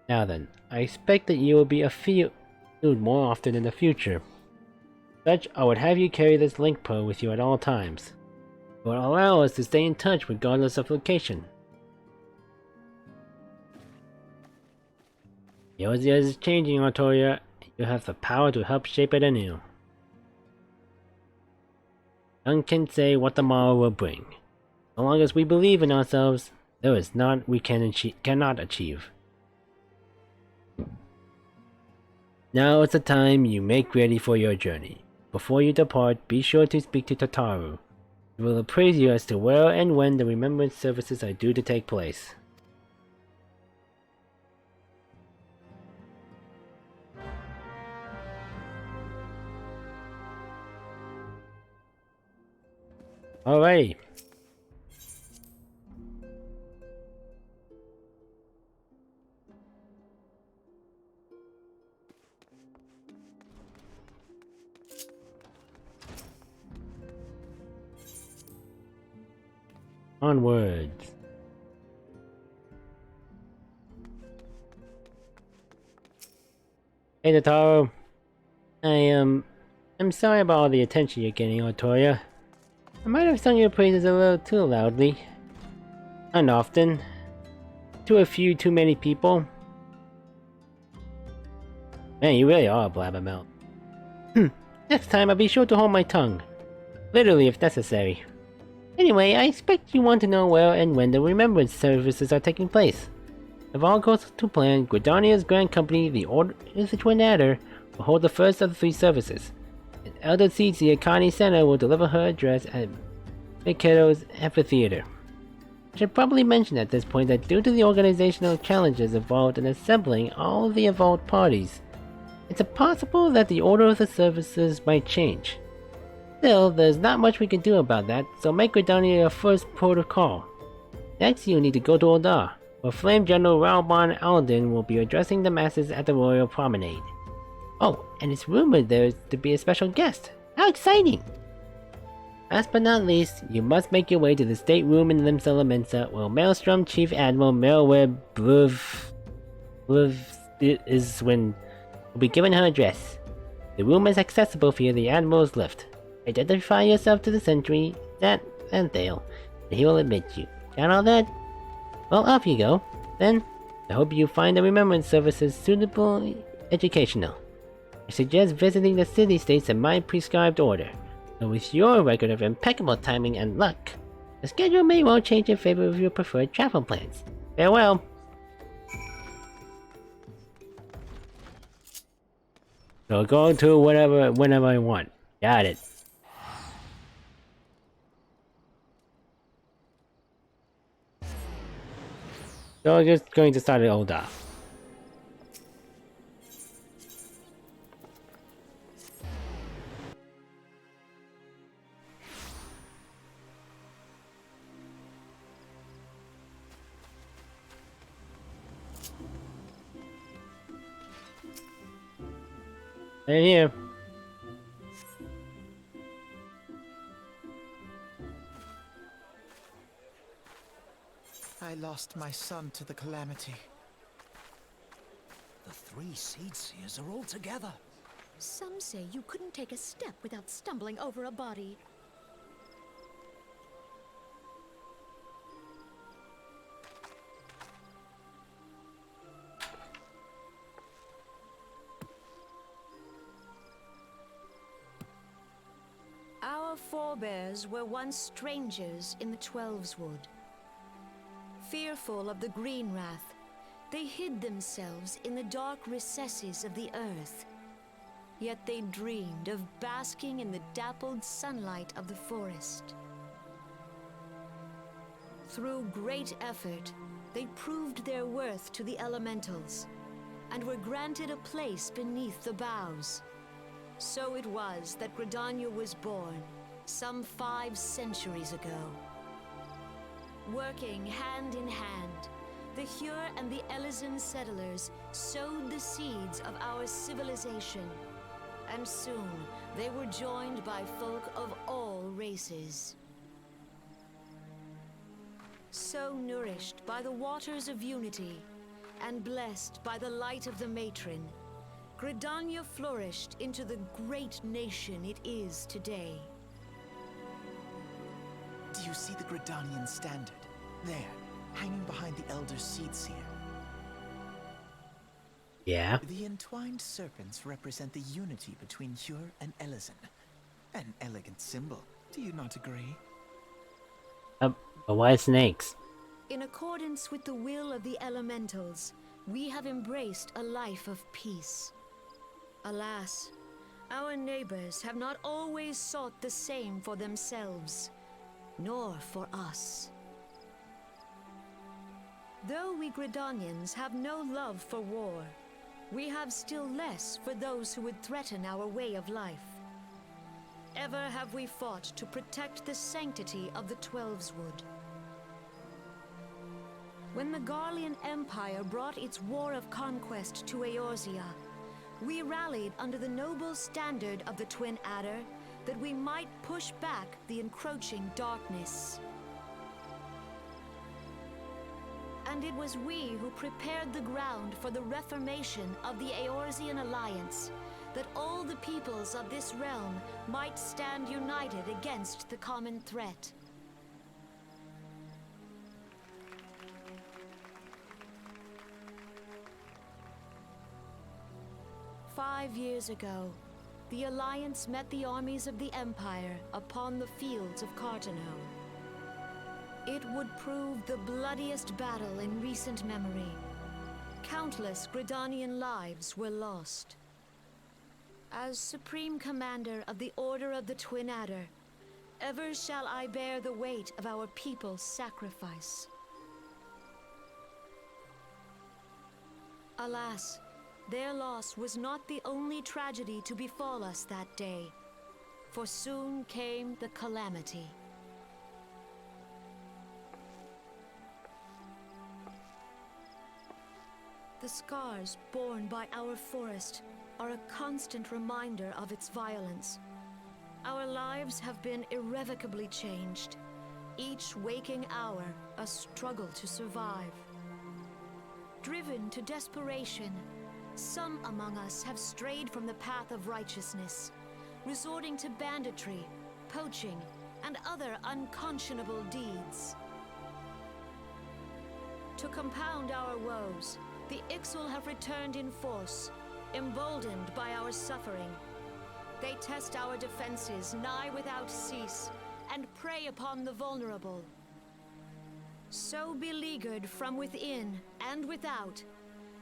Now then, I expect that you will be afield more often in the future. Such, I would have you carry this link pearl with you at all times. It will allow us to stay in touch regardless of location. Eorzea is changing, Artoria. You have the power to help shape it anew. None can say what tomorrow will bring. So long as we believe in ourselves, there is naught we cannot achieve. Now is the time you make ready for your journey. Before you depart, be sure to speak to Tataru. He will appraise you as to where and when the remembrance services are due to take place. Alrighty. Onwards. Hey Tataru. I'm sorry about all the attention you're getting, Artoria. I might have sung your praises a little too loudly. And often. To a few too many people. Man, you really are a blabbermouth. Next time I'll be sure to hold my tongue. Literally if necessary. Anyway, I expect you want to know where and when the remembrance services are taking place. If all goes to plan, Gridania's Grand Company, the Order of the Twin Adder, will hold the first of the 3 services. And Elder Eorzea Connie Center will deliver her address at Mikado's Amphitheater. I should probably mention at this point that due to the organizational challenges involved in assembling all of the involved parties, it's possible that the order of the services might change. Still, there's not much we can do about that, so make Gridania your first protocol. Next, you'll need to go to Oldar, where Flame General Raubon Alden will be addressing the masses at the Royal Promenade. Oh, and it's rumored there's to be a special guest. How exciting! Last but not least, you must make your way to the stateroom in Limsa Lamensa, where Maelstrom Chief Admiral Melweb Bluv is when will be given her address. The room is accessible via the Admiral's lift. Identify yourself to the sentry, that and Thale, and he will admit you. Got all that? Well, off you go. Then, I hope you find the remembrance services suitable educational. I suggest visiting the city-states in my prescribed order. But with your record of impeccable timing and luck, the schedule may well change in favor of your preferred travel plans. Farewell! So go to whenever I want. Got it. So I'm just going to start it all off. And here. I lost my son to the calamity. The 3 Seed Seers are all together. Some say you couldn't take a step without stumbling over a body. Our forebears were once strangers in the Twelves Wood. Fearful of the Green Wrath, they hid themselves in the dark recesses of the earth. Yet they dreamed of basking in the dappled sunlight of the forest. Through great effort, they proved their worth to the elementals, and were granted a place beneath the boughs. So it was that Gridania was born, some 5 centuries ago. Working hand in hand, the Hyur and the Elysian settlers sowed the seeds of our civilization, and soon they were joined by folk of all races. So nourished by the waters of unity, and blessed by the light of the matron, Gridania flourished into the great nation it is today. Do you see the Gridanian standard? There, hanging behind the Elder Seed Seer. Yeah? The entwined serpents represent the unity between Hyur and Elezen. An elegant symbol, do you not agree? But why snakes? In accordance with the will of the elementals, we have embraced a life of peace. Alas, our neighbors have not always sought the same for themselves, nor for us. Though we Gridanians have no love for war, we have still less for those who would threaten our way of life. Ever have we fought to protect the sanctity of the Twelveswood. When the Garlean Empire brought its war of conquest to Eorzea, we rallied under the noble standard of the Twin Adder that we might push back the encroaching darkness. And it was we who prepared the ground for the reformation of the Eorzean Alliance, that all the peoples of this realm might stand united against the common threat. "5 years ago, the Alliance met the armies of the Empire upon the fields of Carteneau. It would prove the bloodiest battle in recent memory. Countless Gridanian lives were lost. As Supreme Commander of the Order of the Twin Adder, ever shall I bear the weight of our people's sacrifice. Alas, their loss was not the only tragedy to befall us that day, for soon came the calamity. The scars borne by our forest are a constant reminder of its violence. Our lives have been irrevocably changed, each waking hour a struggle to survive. Driven to desperation, some among us have strayed from the path of righteousness, resorting to banditry, poaching, and other unconscionable deeds. To compound our woes, the Ixal have returned in force, emboldened by our suffering. They test our defenses nigh without cease, and prey upon the vulnerable. So beleaguered from within and without,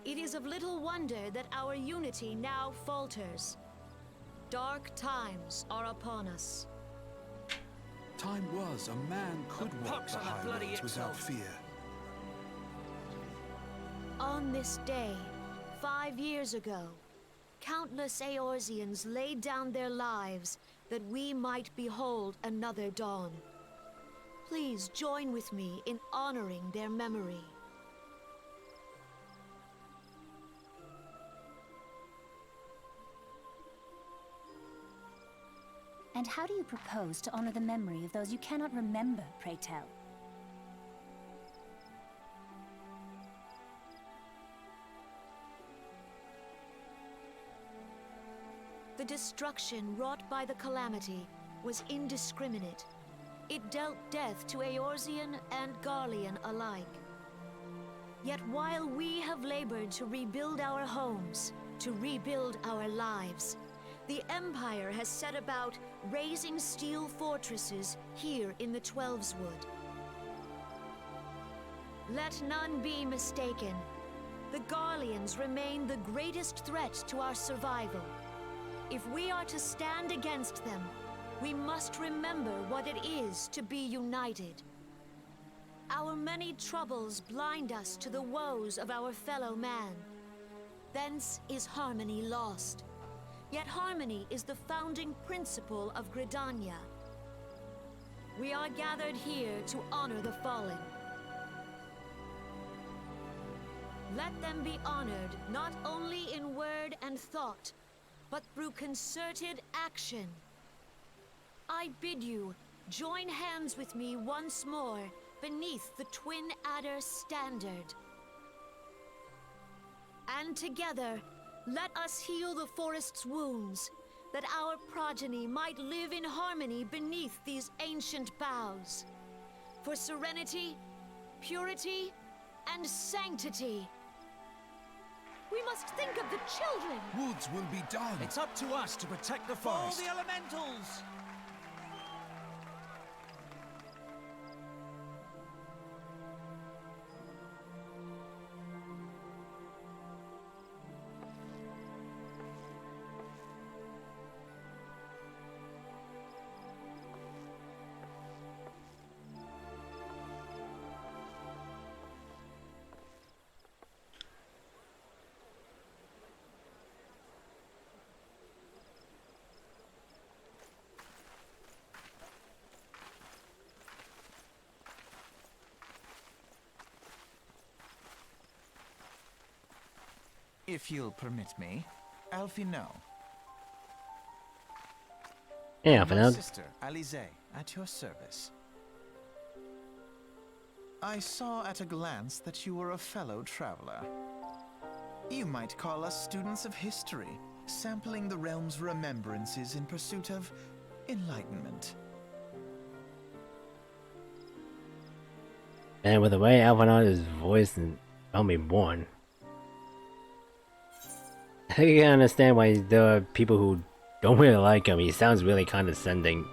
it is of little wonder that our unity now falters. Dark times are upon us. Time was a man could walk the high roads without fear. On this day, 5 years ago, countless Eorzeans laid down their lives that we might behold another dawn. Please join with me in honoring their memory. And how do you propose to honor the memory of those you cannot remember, pray tell? The destruction wrought by the calamity was indiscriminate. It dealt death to Eorzean and Garlean alike. Yet while we have labored to rebuild our homes, to rebuild our lives, the Empire has set about raising steel fortresses here in the Twelveswood. Let none be mistaken. The Garleans remain the greatest threat to our survival. If we are to stand against them, we must remember what it is to be united. Our many troubles blind us to the woes of our fellow man. Thence is harmony lost. Yet harmony is the founding principle of Gridania. We are gathered here to honor the fallen. Let them be honored not only in word and thought, but through concerted action. I bid you join hands with me once more beneath the Twin Adder standard. And together, let us heal the forest's wounds, that our progeny might live in harmony beneath these ancient boughs. For serenity, purity, and sanctity. We must think of the children! Woods will be done. It's up to us to protect the Follow forest. the elementals! If you'll permit me, Alfie, no. Yeah, My Alpha. sister, Alize, at your service. I saw at a glance that you were a fellow traveler. You might call us students of history, sampling the realm's remembrances in pursuit of enlightenment. And with the way Alpha is voiced and I'll be born. I can understand why there are people who don't really like him. He sounds really condescending.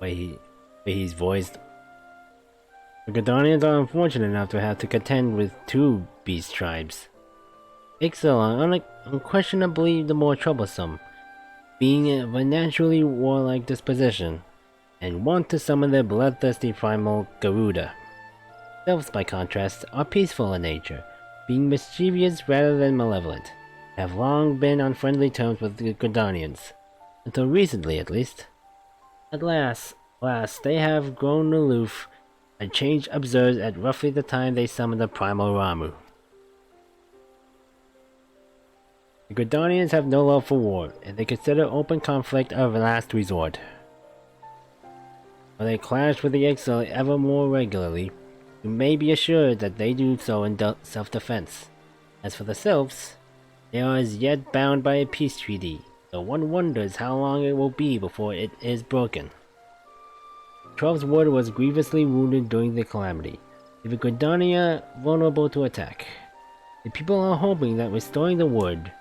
Way he's voiced. The Gridanians are unfortunate enough to have to contend with two beast tribes. Ixel are unquestionably the more troublesome, being of a naturally warlike disposition, and want to summon their bloodthirsty primal Garuda. Elves, by contrast, are peaceful in nature, being mischievous rather than malevolent, have long been on friendly terms with the Gridanians, until recently at least. At last, they have grown aloof, a change observed at roughly the time they summoned the primal Ramu. The Gridanians have no love for war, and they consider open conflict a last resort. While they clash with the Ixal ever more regularly, you may be assured that they do so in self-defense. As for the Sylphs, they are as yet bound by a peace treaty, though one wonders how long it will be before it is broken. Troll's ward was grievously wounded during the calamity, leaving Gridania vulnerable to attack. The people are hoping that restoring the wood,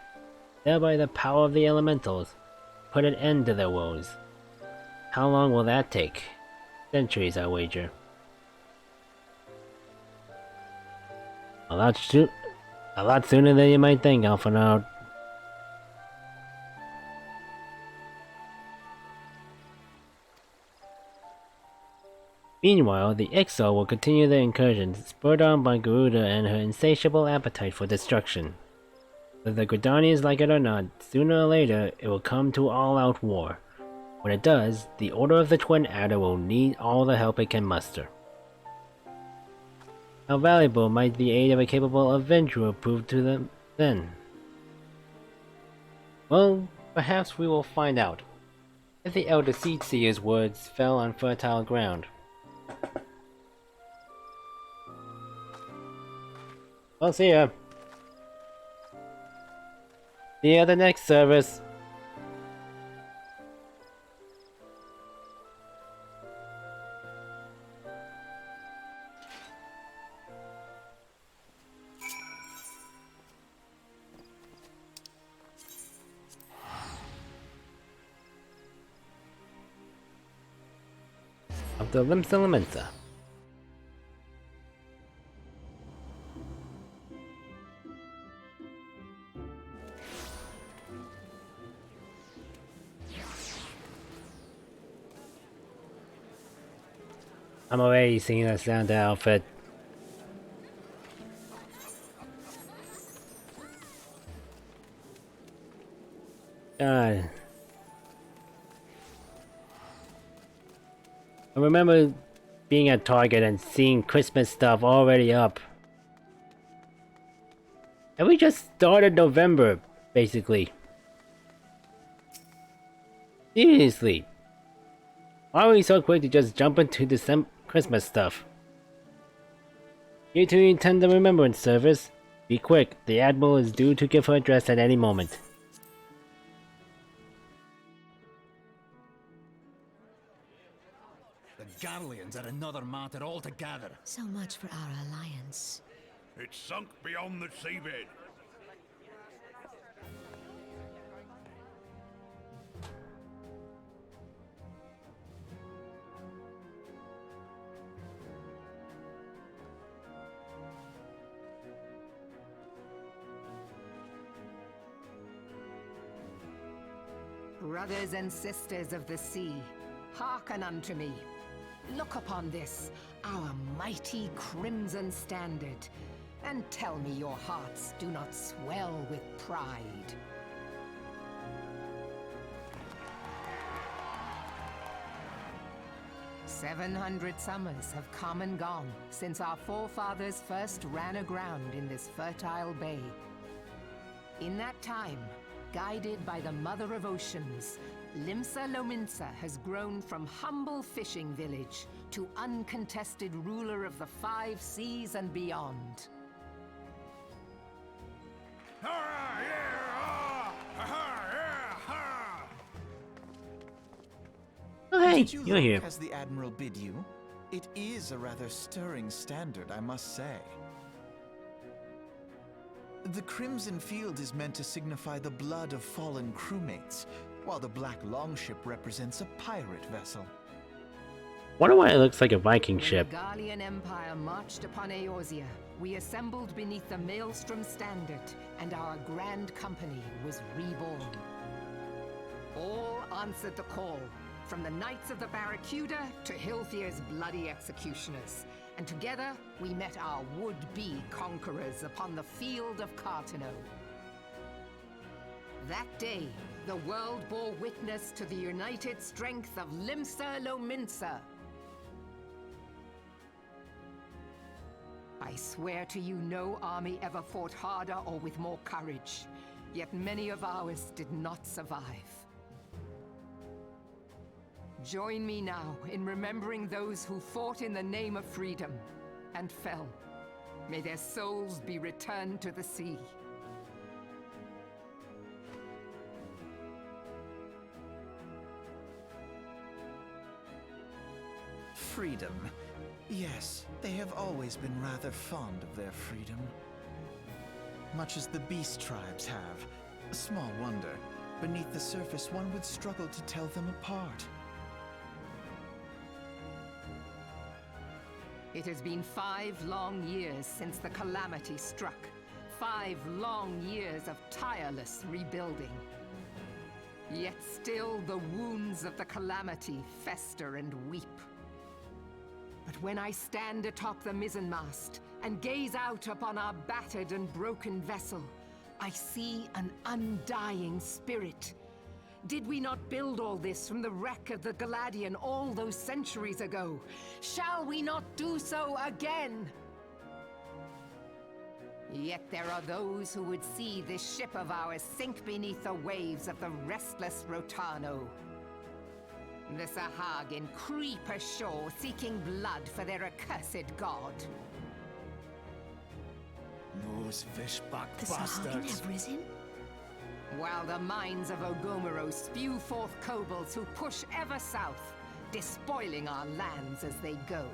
thereby the power of the elementals, put an end to their woes. How long will that take? Centuries, I wager. A lot sooner than you might think, Alphanard. Meanwhile, the Ixal will continue their incursions, spurred on by Garuda and her insatiable appetite for destruction. Whether the Gridanians like it or not, sooner or later it will come to all-out war. When it does, the Order of the Twin Adder will need all the help it can muster. How valuable might the aid of a capable adventurer prove to them then? Well, perhaps we will find out. If the Elder Seedseer's words fell on fertile ground. Well, see ya. See you at the next service. Of the Limsa. I'm already singing that sound to Alfred. God. I remember being at Target and seeing Christmas stuff already up. And we just started November, basically. Seriously. Why are we so quick to just jump into Christmas stuff? Here to attend the Remembrance service. Be quick, the Admiral is due to give her address at any moment. The Garleans are another matter altogether. So much for our alliance. It's sunk beyond the seabed. Brothers and sisters of the sea, hearken unto me. Look upon this, our mighty crimson standard, and tell me your hearts do not swell with pride. "700 summers have come and gone since our forefathers first ran aground in this fertile bay. In that time, guided by the Mother of Oceans, Limsa Lominsa has grown from humble fishing village to uncontested ruler of the 5 seas and beyond. Oh, hey, Did you you're look here. as the Admiral bid you? It is a rather stirring standard, I must say. The crimson field is meant to signify the blood of fallen crewmates, while the black longship represents a pirate vessel. Wonder why it looks like a Viking When ship. the Gallian Empire marched upon Eorzea, we assembled beneath the Maelstrom standard, and our grand company was reborn. All answered the call, from the Knights of the Barracuda to Hilfier's bloody executioners, and together we met our would-be conquerors upon the field of Cartano. That day, the world bore witness to the united strength of Limsa Lominsa. I swear to you, no army ever fought harder or with more courage, yet many of ours did not survive. Join me now in remembering those who fought in the name of freedom and fell. May their souls be returned to the sea. Freedom. Yes, they have always been rather fond of their freedom. Much as the beast tribes have. Small wonder. Beneath the surface, one would struggle to tell them apart. It has been 5 long years since the calamity struck. 5 long years of tireless rebuilding. Yet still the wounds of the calamity fester and weep. But when I stand atop the mizzenmast and gaze out upon our battered and broken vessel, I see an undying spirit. Did we not build all this from the wreck of the Galadian all those centuries ago? Shall we not do so again? Yet there are those who would see this ship of ours sink beneath the waves of the restless Rotano. The Sahagin creep ashore seeking blood for their accursed god. Those fishback The Sahagin bastards. have risen? While the mines of Ogomero spew forth kobolds who push ever south, despoiling our lands as they go.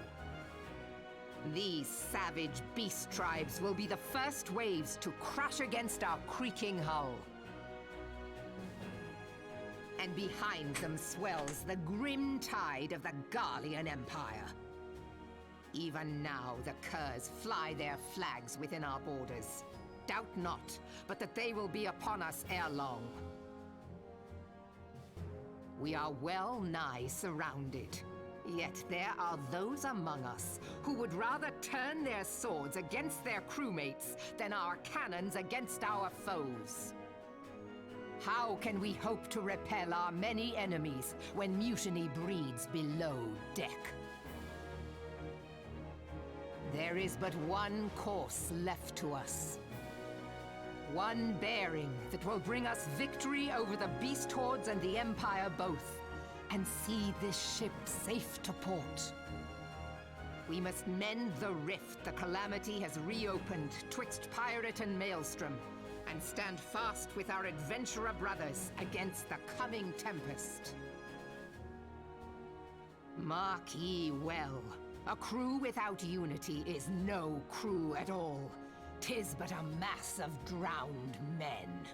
These savage beast tribes will be the first waves to crash against our creaking hull. And behind them swells the grim tide of the Gallian Empire. Even now the curs fly their flags within our borders. Doubt not, but that they will be upon us ere long. We are well nigh surrounded. Yet there are those among us who would rather turn their swords against their crewmates than our cannons against our foes. How can we hope to repel our many enemies when mutiny breeds below deck? There is but one course left to us. One bearing that will bring us victory over the beast hordes and the Empire both, and see this ship safe to port. We must mend the rift the calamity has reopened twixt pirate and maelstrom, and stand fast with our adventurer brothers against the coming tempest. Mark ye well, a crew without unity is no crew at all. 'Tis but a mass of drowned men.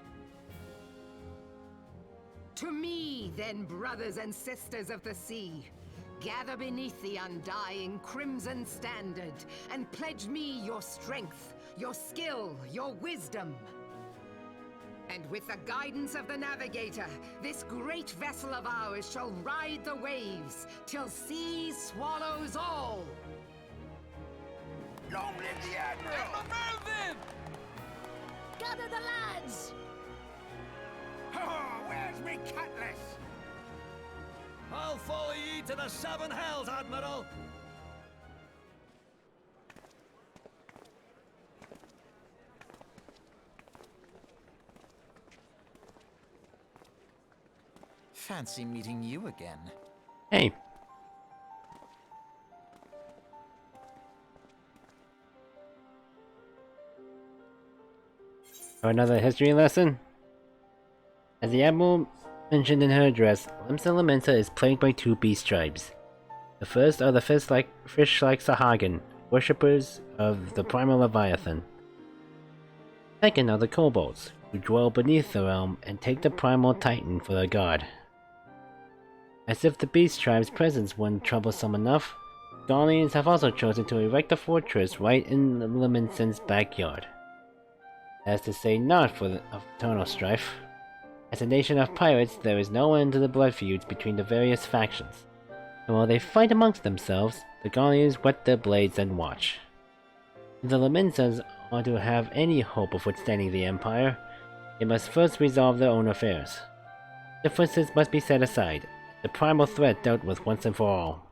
To me, then, brothers and sisters of the sea, gather beneath the undying crimson standard, and pledge me your strength, your skill, your wisdom. And with the guidance of the navigator, this great vessel of ours shall ride the waves till sea swallows all. Long live the Admiral! Mervyn! Gather the lads! Oh, where's me cutlass? I'll follow ye to the seven hells, Admiral! Fancy meeting you again. Hey. For another history lesson? As the Admiral mentioned in her address, Limsa Lamenta is plagued by two beast tribes. The first are the fish-like Sahagan, worshippers of the primal Leviathan. Second are the kobolds, who dwell beneath the realm and take the primal Titan for their god. As if the beast tribe's presence wasn't troublesome enough, Guardians have also chosen to erect a fortress right in Leminsen's backyard. That is to say, not for the eternal strife. As a nation of pirates, there is no end to the blood feuds between the various factions. And while they fight amongst themselves, the Guardians whet their blades and watch. If the Lemensans are to have any hope of withstanding the Empire, they must first resolve their own affairs. Differences must be set aside, the primal threat dealt with once and for all.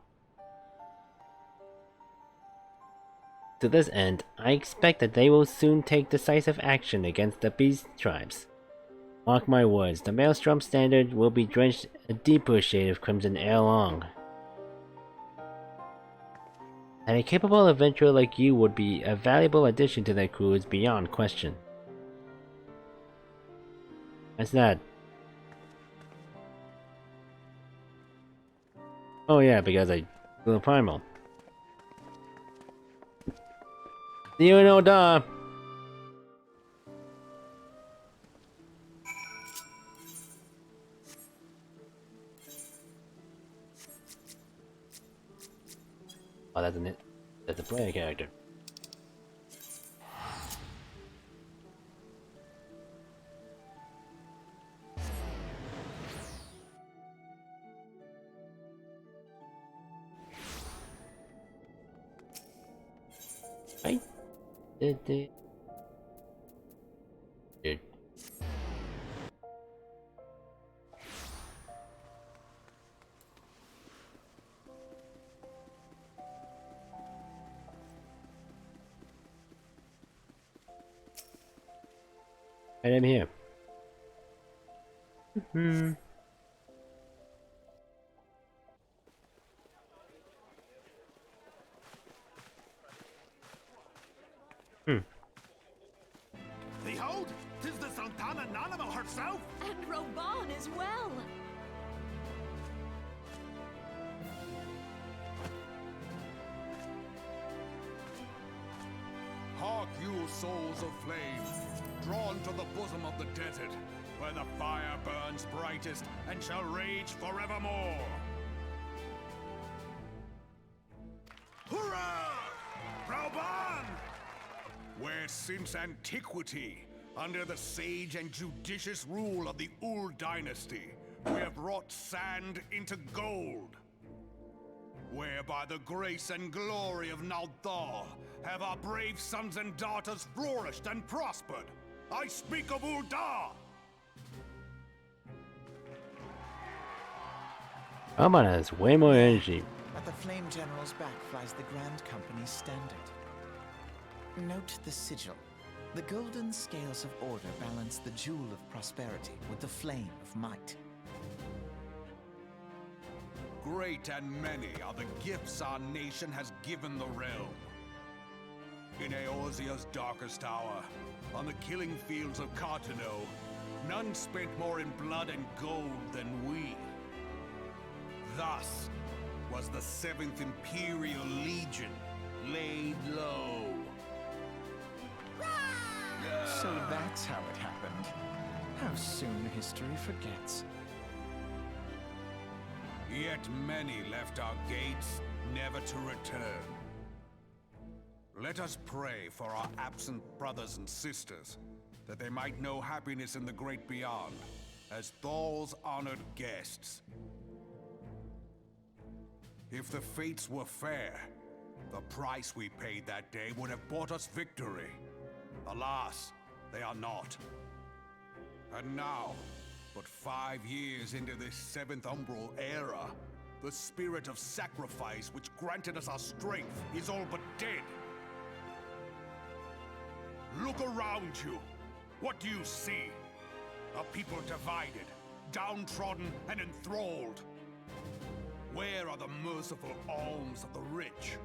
To this end, I expect that they will soon take decisive action against the beast tribes. Mark my words, the Maelstrom Standard will be drenched a deeper shade of crimson ere long. That a capable adventurer like you would be a valuable addition to their crew is beyond question. What's that? Oh yeah, because I blew a primal. See you in Oda! Oh, that's an it. That's a player character. Right? Dude. Right, I'm here. Behold, 'tis the Sultana Nanama herself! And Roban as well! Hark you, souls of flame, drawn to the bosom of the desert, where the fire burns brightest and shall rage forevermore. Hurrah! Rauban! Where since antiquity, under the sage and judicious rule of the Ul dynasty, we have wrought sand into gold. Where by the grace and glory of Naldar have our brave sons and daughters flourished and prospered. I speak of Uldar! Alman has way more energy. At the Flame General's back flies the Grand Company's standard. Note the sigil. The golden scales of order balance the jewel of prosperity with the flame of might. Great and many are the gifts our nation has given the realm. In Eorzea's darkest hour, on the killing fields of Cartano, none spent more in blood and gold than we. Thus was the 7th Imperial Legion laid low. So that's how it happened. How soon history forgets. Yet many left our gates, never to return. Let us pray for our absent brothers and sisters, that they might know happiness in the great beyond, as Thal's honored guests. If the fates were fair, the price we paid that day would have bought us victory. Alas, they are not. And now, but 5 years into this 7th Umbral era, the spirit of sacrifice which granted us our strength is all but dead. Look around you. What do you see? A people divided, downtrodden, and enthralled. Where are the merciful alms of the rich?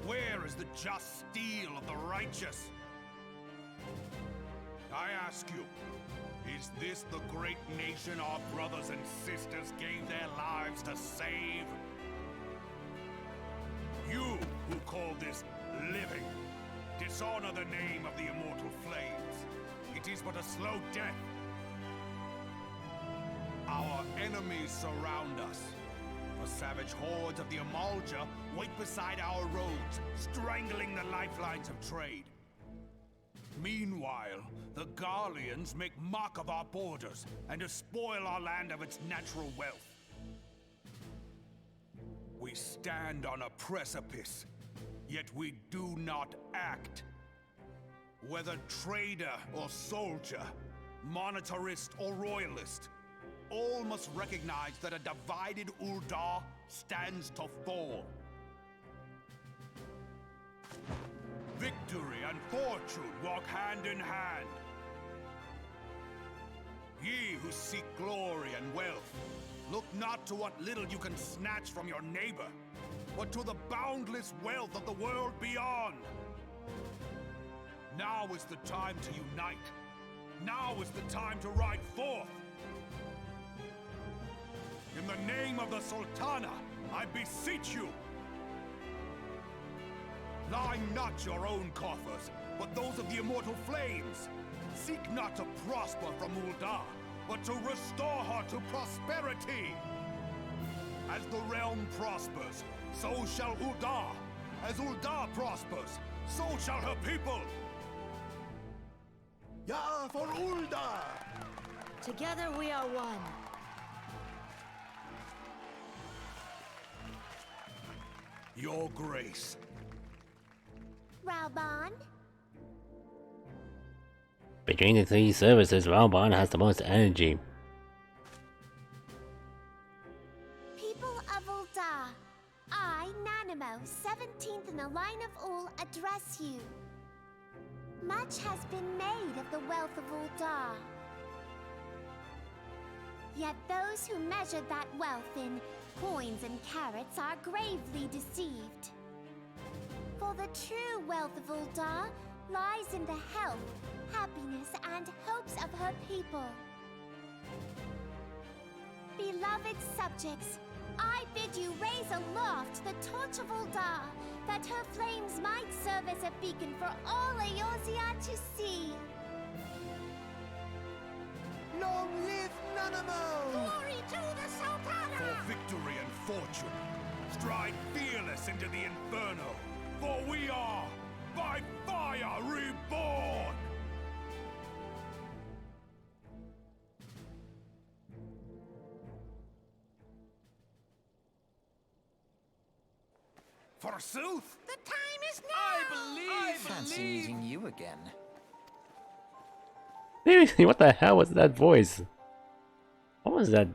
Where is the just steel of the righteous? I ask you, is this the great nation our brothers and sisters gave their lives to save? You who call this living, dishonor the name of the immortal flames. It is but a slow death. Our enemies surround us. The savage hordes of the Eorzea wait beside our roads, strangling the lifelines of trade. Meanwhile, the Garleans make mock of our borders and despoil our land of its natural wealth. We stand on a precipice, yet we do not act. Whether trader or soldier, monetarist or royalist, all must recognize that a divided Ul'dah stands to fall. Victory and fortune walk hand in hand. Ye who seek glory and wealth, look not to what little you can snatch from your neighbor, but to the boundless wealth of the world beyond. Now is the time to unite. Now is the time to ride forth. In the name of the Sultana, I beseech you. Line not your own coffers, but those of the immortal flames. Seek not to prosper from Ul'dah, but to restore her to prosperity. As the realm prospers, so shall Ul'dah. As Ul'dah prospers, so shall her people. Ya for Ul'dah! Together we are one. Your Grace. Raubon? Between the 3 services, Raubon has the most energy. People of Ul'dah, I, Nanimo, 17th in the line of Ul, address you. Much has been made of the wealth of Ul'dah. Yet those who measure that wealth in coins and carats are gravely deceived. For the true wealth of Ul'dah lies in the health, happiness, and hopes of her people. Beloved subjects, I bid you raise aloft the torch of Ul'dah, that her flames might serve as a beacon for all Eorzea to see. Long live Nanamo! Glory to the Sultana! For victory and fortune, stride fearless into the inferno, for we are, by fire, reborn! Forsooth! The time is now! I Fancy meeting you again. Seriously, what the hell was that voice? What was that?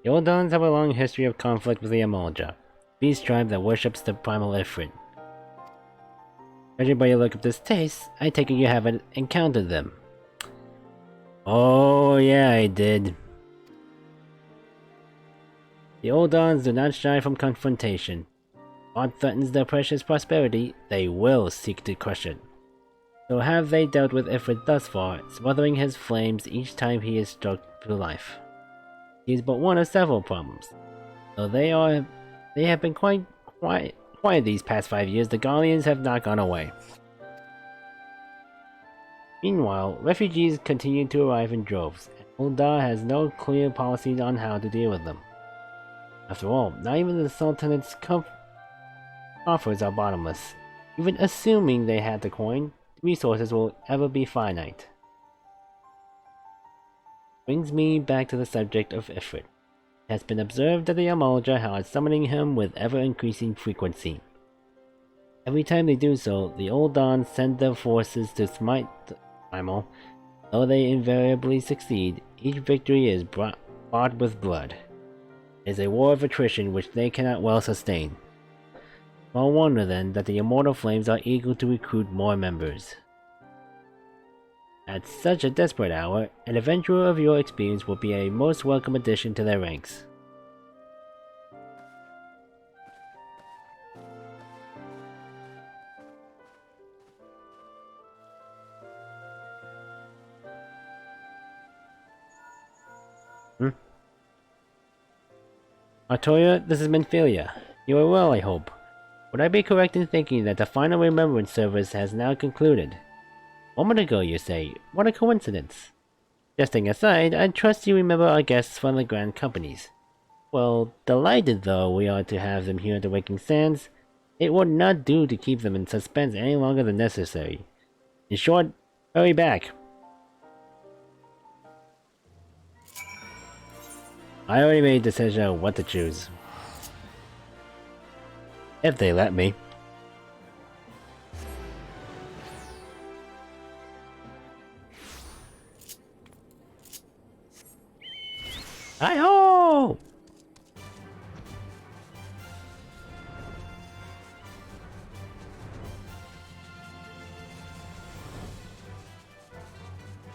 The Eldons have a long history of conflict with the Eorzea, a beast tribe that worships the primal Ifrit. Judging by your look of distaste, I take it you haven't encountered them. Oh yeah, I did. The Eldons do not shy from confrontation. If aught threatens their precious prosperity, they will seek to crush it. So have they dealt with Ifrit thus far, smothering his flames each time he is struck to life. He is but one of several problems. Though they have been quite quiet these past 5 years, the Garleans have not gone away. Meanwhile, refugees continue to arrive in droves, and Ul'dah has no clear policies on how to deal with them. After all, not even the Sultanate's coffers are bottomless. Even assuming they had the coin, resources will ever be finite. Brings me back to the subject of Ifrit. It has been observed that the Eorzea are summoning him with ever-increasing frequency. Every time they do so, the Old Dons send their forces to smite the primal. Though they invariably succeed, each victory is bought with blood. It is a war of attrition which they cannot well sustain. Small wonder then that the Immortal Flames are eager to recruit more members. At such a desperate hour, an adventurer of your experience will be a most welcome addition to their ranks. Artoria, this is Menphilia. You are well, I hope. Would I be correct in thinking that the final remembrance service has now concluded? A moment ago, you say. What a coincidence. Jesting aside, I trust you remember our guests from the Grand Companies. Well, delighted though we are to have them here at the Waking Sands, it would not do to keep them in suspense any longer than necessary. In short, hurry back. I already made a decision on what to choose. If they let me. Hi-ho!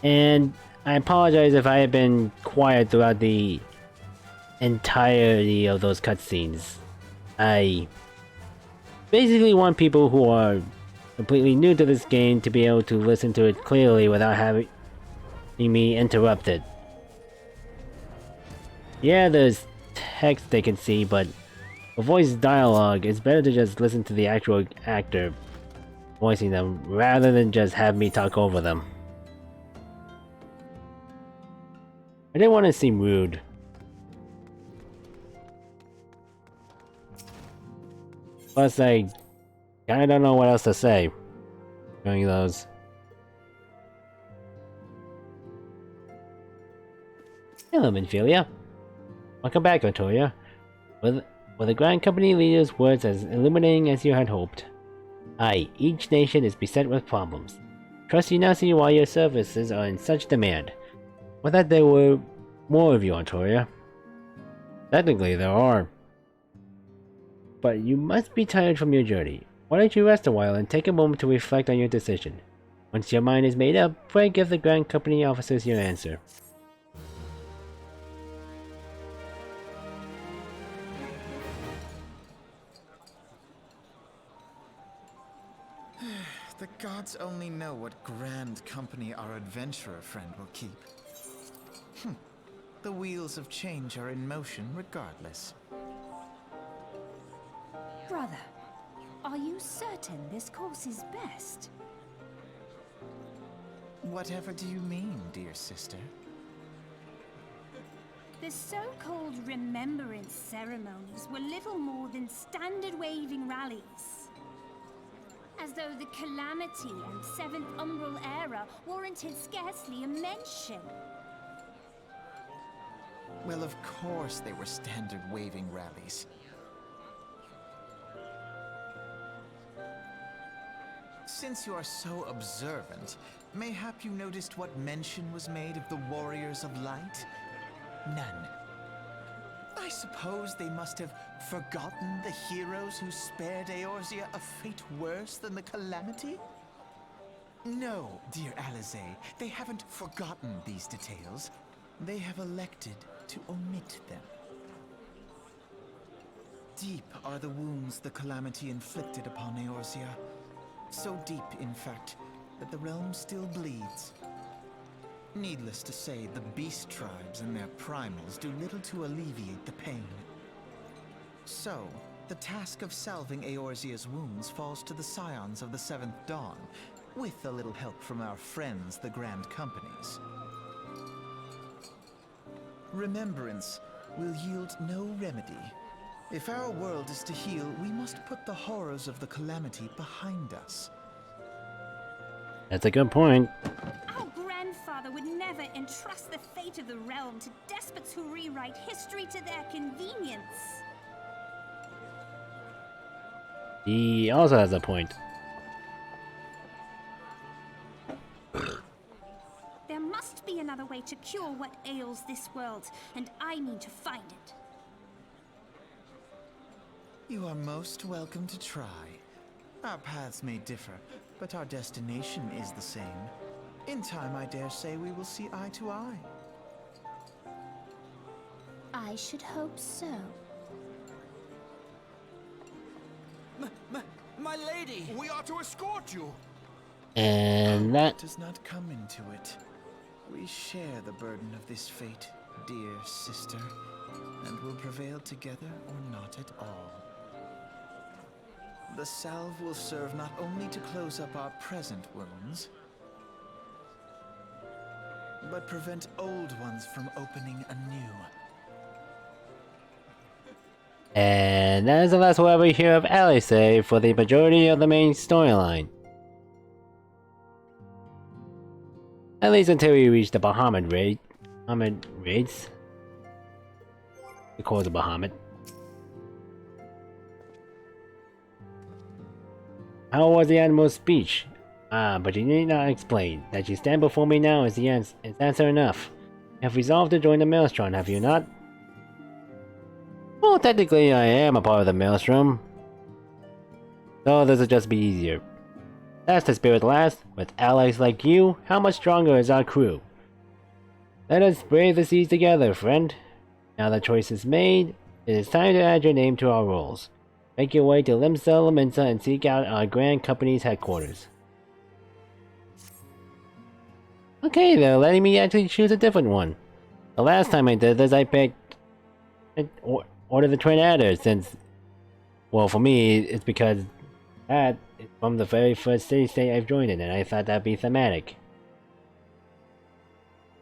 And I apologize if I have been quiet throughout the entirety of those cutscenes. I basically want people who are completely new to this game to be able to listen to it clearly without having me interrupted. Yeah, there's text they can see, but for voice dialogue, it's better to just listen to the actual actor voicing them rather than just have me talk over them. I didn't want to seem rude. Plus, I kinda don't know what else to say during those. Hello, Menphilia. Welcome back, Artoria. Were the Grand Company leader's words as illuminating as you had hoped? Aye, each nation is beset with problems. Trust you now see why your services are in such demand. Or that there were more of you, Artoria. Technically, there are. But you must be tired from your journey. Why don't you rest a while and take a moment to reflect on your decision? Once your mind is made up, pray give the Grand Company officers your answer. The gods only know what grand company our adventurer friend will keep. The wheels of change are in motion regardless. Brother, are you certain this course is best? Whatever do you mean, dear sister? The so-called remembrance ceremonies were little more than standard waving rallies. As though the Calamity and Seventh Umbral Era warranted scarcely a mention. Well, of course they were standard waving rallies. Since you are so observant, mayhap you noticed what mention was made of the Warriors of Light? None. I suppose they must have forgotten the heroes who spared Eorzea a fate worse than the Calamity? No, dear Eorzea, they haven't forgotten these details. They have elected to omit them. Deep are the wounds the Calamity inflicted upon Eorzea. So deep, in fact, that the realm still bleeds. Needless to say, the beast tribes and their primals do little to alleviate the pain. So, the task of salving Eorzea's wounds falls to the scions of the Seventh Dawn, with a little help from our friends, the Grand Companies. Remembrance will yield no remedy. If our world is to heal, we must put the horrors of the Calamity behind us. That's a good point. Our grandfather would never entrust the fate of the realm to despots who rewrite history to their convenience. He also has a point. There must be another way to cure what ails this world, and I mean to find it. You are most welcome to try. Our paths may differ, but our destination is the same. In time, I dare say we will see eye to eye. I should hope so. My lady! We are to escort you! And that... does not come into it. We share the burden of this fate, dear sister, and will prevail together or not at all. The salve will serve not only to close up our present wounds, but prevent old ones from opening anew. And that is the last word we hear of Eorzea for the majority of the main storyline. At least until we reach the Bahamut raids. We call it the Bahamut. How was the animal's speech? But you need not explain. That you stand before me now is answer enough. You have resolved to join the Maelstrom, have you not? Well, technically I am a part of the Maelstrom. So this will just be easier. That's the spirit last. With allies like you, how much stronger is our crew? Let us brave the seas together, friend. Now the choice is made, it is time to add your name to our rolls. Make your way to Limsa and seek out our Grand Company's headquarters. Okay, they're letting me actually choose a different one. The last time I did this, I picked Order the Twin Adders, since, well, for me, it's because that is from the very first city-state I've joined in, and I thought that'd be thematic.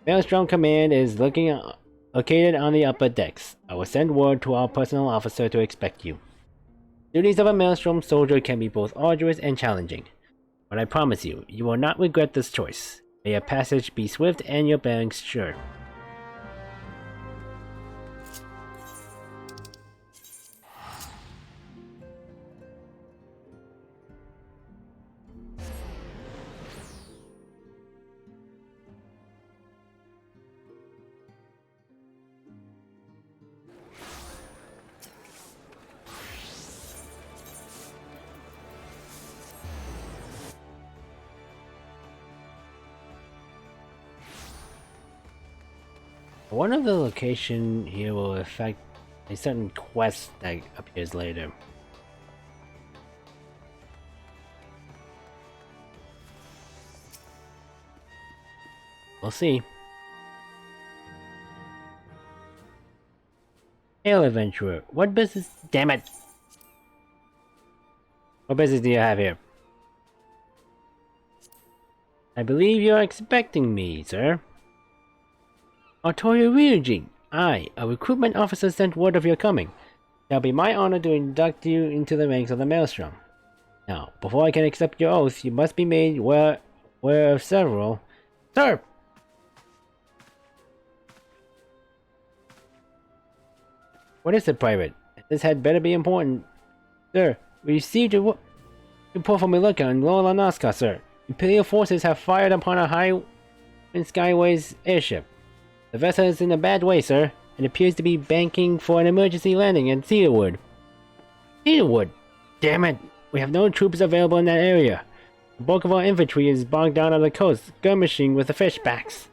Maelstrom Command is located on the upper decks. I will send word to our personal officer to expect you. Duties of a Maelstrom soldier can be both arduous and challenging, but I promise you, you will not regret this choice. May your passage be swift and your bearings sure. One of the location here will affect a certain quest that appears later. We'll see. Hail, adventurer. What business? Damn it! What business do you have here? I believe you're expecting me, sir. Artoria Ryujin, I, a recruitment officer, sent word of your coming. It'll be my honor to induct you into the ranks of the Maelstrom. Now, before I can accept your oath, you must be made aware of several... Sir! What is it, private? This had better be important. Sir, we received a report from a lookout in Lower Lanaska, sir. Imperial forces have fired upon a high Skyways airship. The vessel is in a bad way, sir, and appears to be banking for an emergency landing at Cedarwood. Cedarwood? Damn it! We have no troops available in that area. The bulk of our infantry is bogged down on the coast, skirmishing with the fishbacks.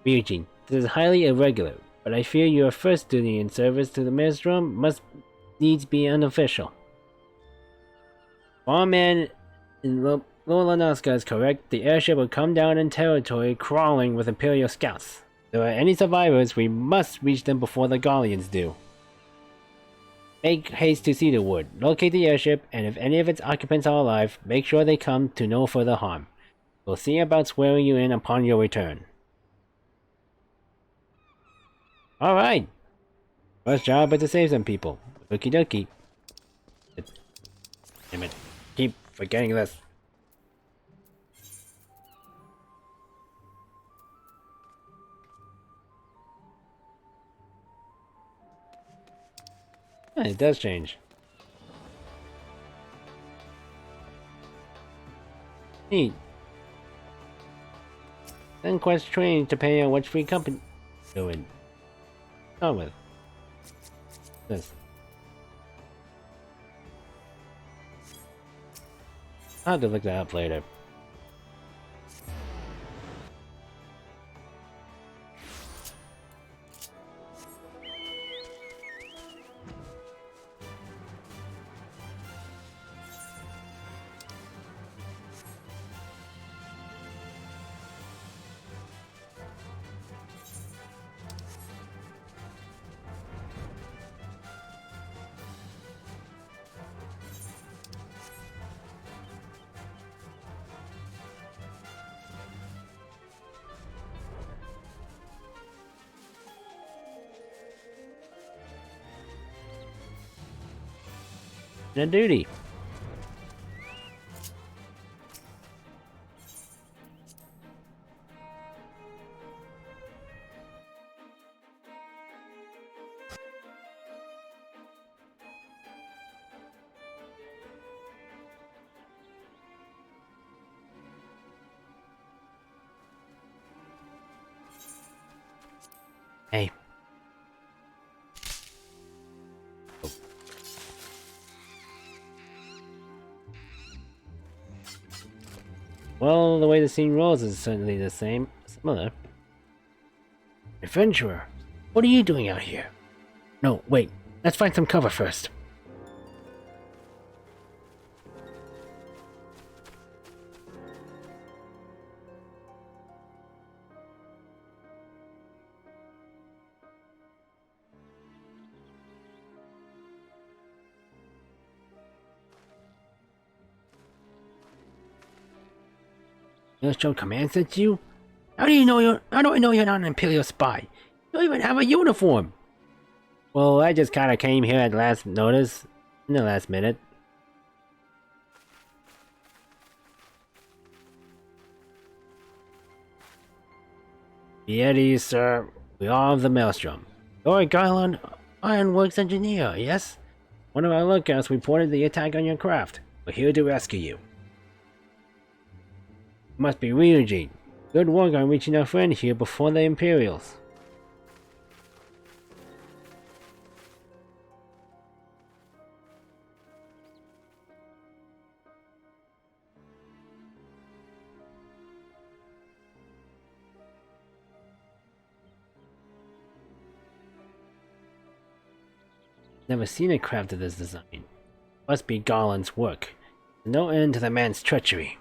Ryujin, this is highly irregular, but I fear your first duty in service to the Maelstrom must needs be unofficial. Our man in Lower Lanaska is correct. The airship will come down in territory crawling with Imperial scouts. If there are any survivors, we must reach them before the Galleons do. Make haste to Cedarwood, locate the airship, and if any of its occupants are alive, make sure they come to no further harm. We'll see about swearing you in upon your return. Alright! First job is to save some people. Okie dokie. Damn it. Keep forgetting this. Yeah, it does change. Neat. Then quest training depending on which free company you're doing. Start with this. I'll have to look that up later. The duty. Hey. Well, the way the scene rolls is certainly the same. Similar. Adventurer, what are you doing out here? No, wait. Let's find some cover first. You show commands at you? How do I know you're not an Imperial spy? You don't even have a uniform! Well, I just kinda came here at last notice, in the last minute. Be at ease, sir. We are of the Maelstrom. You're a Garland Ironworks engineer, yes? One of our lookouts reported the attack on your craft. We're here to rescue you. Must be Ryujin. Good work on reaching our friend here before the Imperials. Never seen a craft of this design. Must be Garland's work. No end to the man's treachery.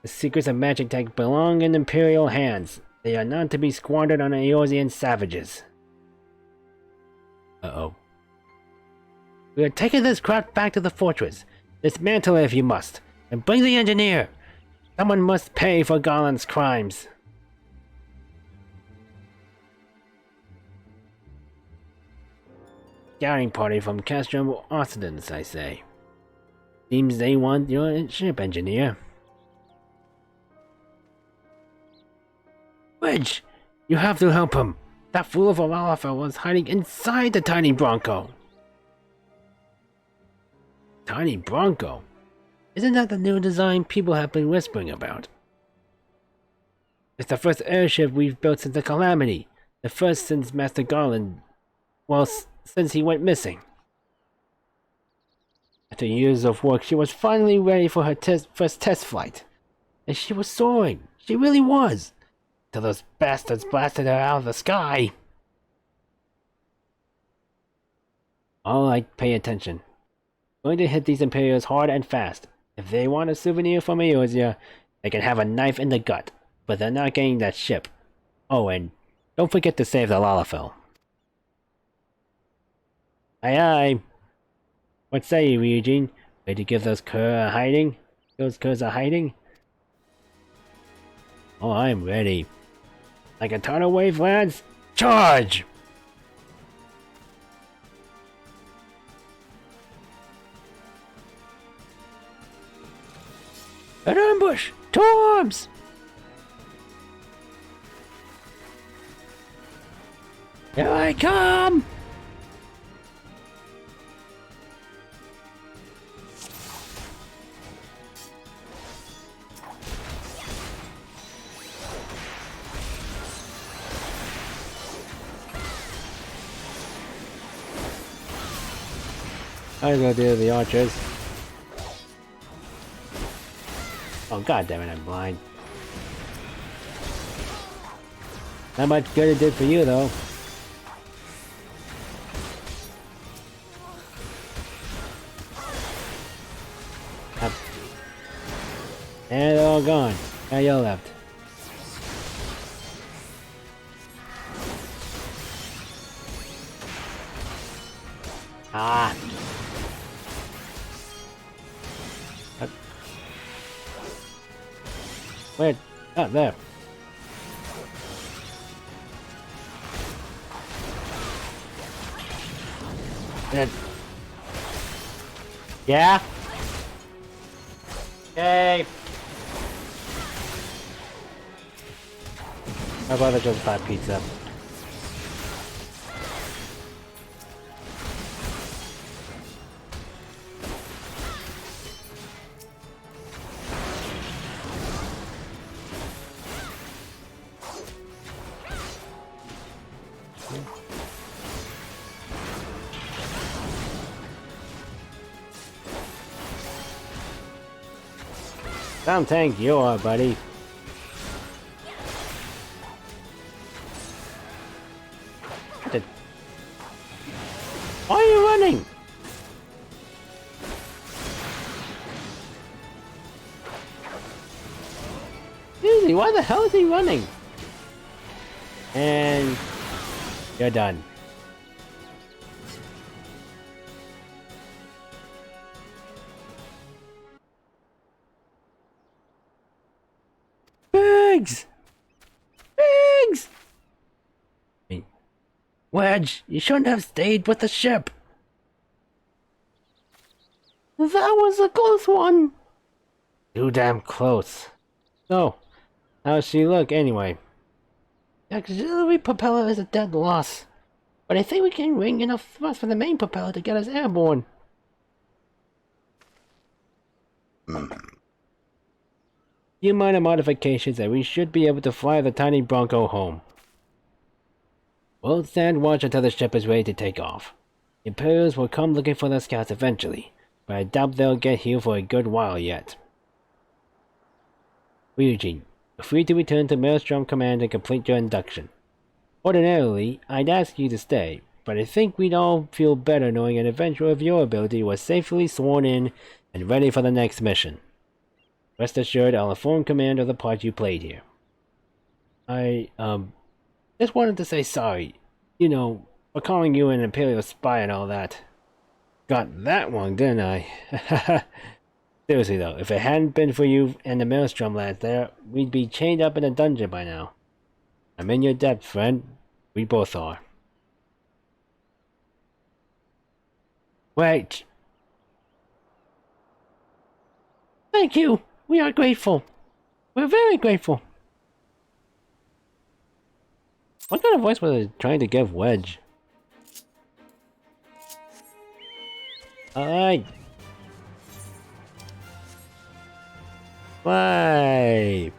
The secrets of magic tech belong in Imperial hands. They are not to be squandered on Eorzean savages. Uh-oh. We are taking this craft back to the fortress. Dismantle it if you must. And bring the engineer. Someone must pay for Garland's crimes. Scouting party from Castrum Occidents, I say. Seems they want your ship, engineer. Wedge! You have to help him! That fool of a Lalafell was hiding inside the tiny Bronco! Tiny Bronco? Isn't that the new design people have been whispering about? It's the first airship we've built since the Calamity. The first since Master Garland... well, since he went missing. After years of work, she was finally ready for her first test flight. And she was soaring. She really was. Till those bastards blasted her out of the sky. All right, pay attention. Going to hit these Imperials hard and fast. If they want a souvenir from Eorzea, they can have a knife in the gut. But they're not getting that ship. Oh, and don't forget to save the Lalafell. Aye aye. What say you, Ryujin? Ready to give those curs a hiding? Those curs a hiding? Oh, I'm ready. Like a tidal wave, lads. Charge! An ambush! To arms! Here I come! I go do the archers. Oh god damn it, I'm blind. Not much good it did for you though. Up. And they're all gone. Now you're left. Ah. Wait. Oh, there. Then. Yeah? Yay! How about I just buy pizza? Some tank you are, buddy. Why are you running? Seriously, why the hell is he running? And you're done. Pigs! Pigs! Wedge, you shouldn't have stayed with the ship. That was a close one. Too damn close. So, how's she look anyway? The auxiliary propeller is a dead loss, but I think we can wring enough thrust for the main propeller to get us airborne. Few minor modifications and we should be able to fly the tiny Bronco home. We'll stand watch until the ship is ready to take off. The Imperials will come looking for the scouts eventually, but I doubt they'll get here for a good while yet. Ryujin, you're free to return to Maelstrom Command and complete your induction. Ordinarily, I'd ask you to stay, but I think we'd all feel better knowing an adventurer of your ability was safely sworn in and ready for the next mission. Rest assured, I'll inform Command of the part you played here. I, just wanted to say sorry, you know, for calling you an Imperial spy and all that. Got that one, didn't I? Seriously though, if it hadn't been for you and the Maelstrom lads there, we'd be chained up in a dungeon by now. I'm in your debt, friend. We both are. Wait. Thank you. We are grateful. We're very grateful. What kind of voice was I trying to give Wedge? Alright. Why?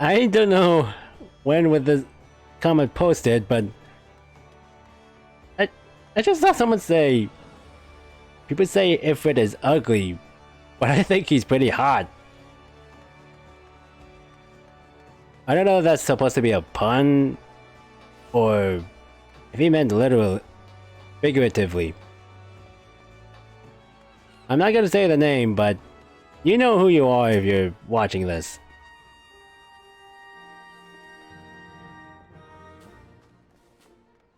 I don't know when was this comment posted, but I just saw someone say, people say Ifrit is ugly, but I think he's pretty hot. I don't know if that's supposed to be a pun, or if he meant literal, figuratively. I'm not gonna say the name, but You know who you are if you're watching this.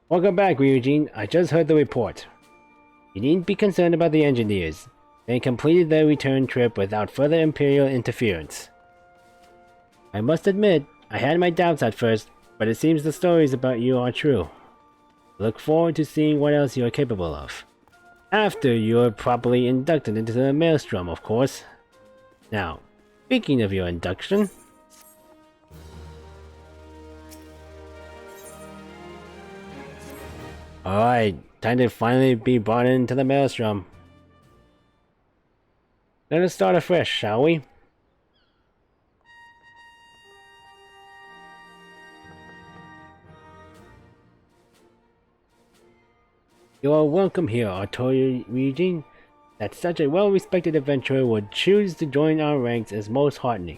Welcome back, Ryujin. I just heard the report. You needn't be concerned about the engineers. They completed their return trip without further Imperial interference. I must admit, I had my doubts at first, but it seems the stories about you are true. Look forward to seeing what else you are capable of. After you're properly inducted into the Maelstrom, of course. Now, speaking of your induction... Alright, time to finally be brought into the Maelstrom. Let us start afresh, shall we? You are welcome here, Artoria Ryujin. That such a well-respected adventurer would choose to join our ranks is most heartening.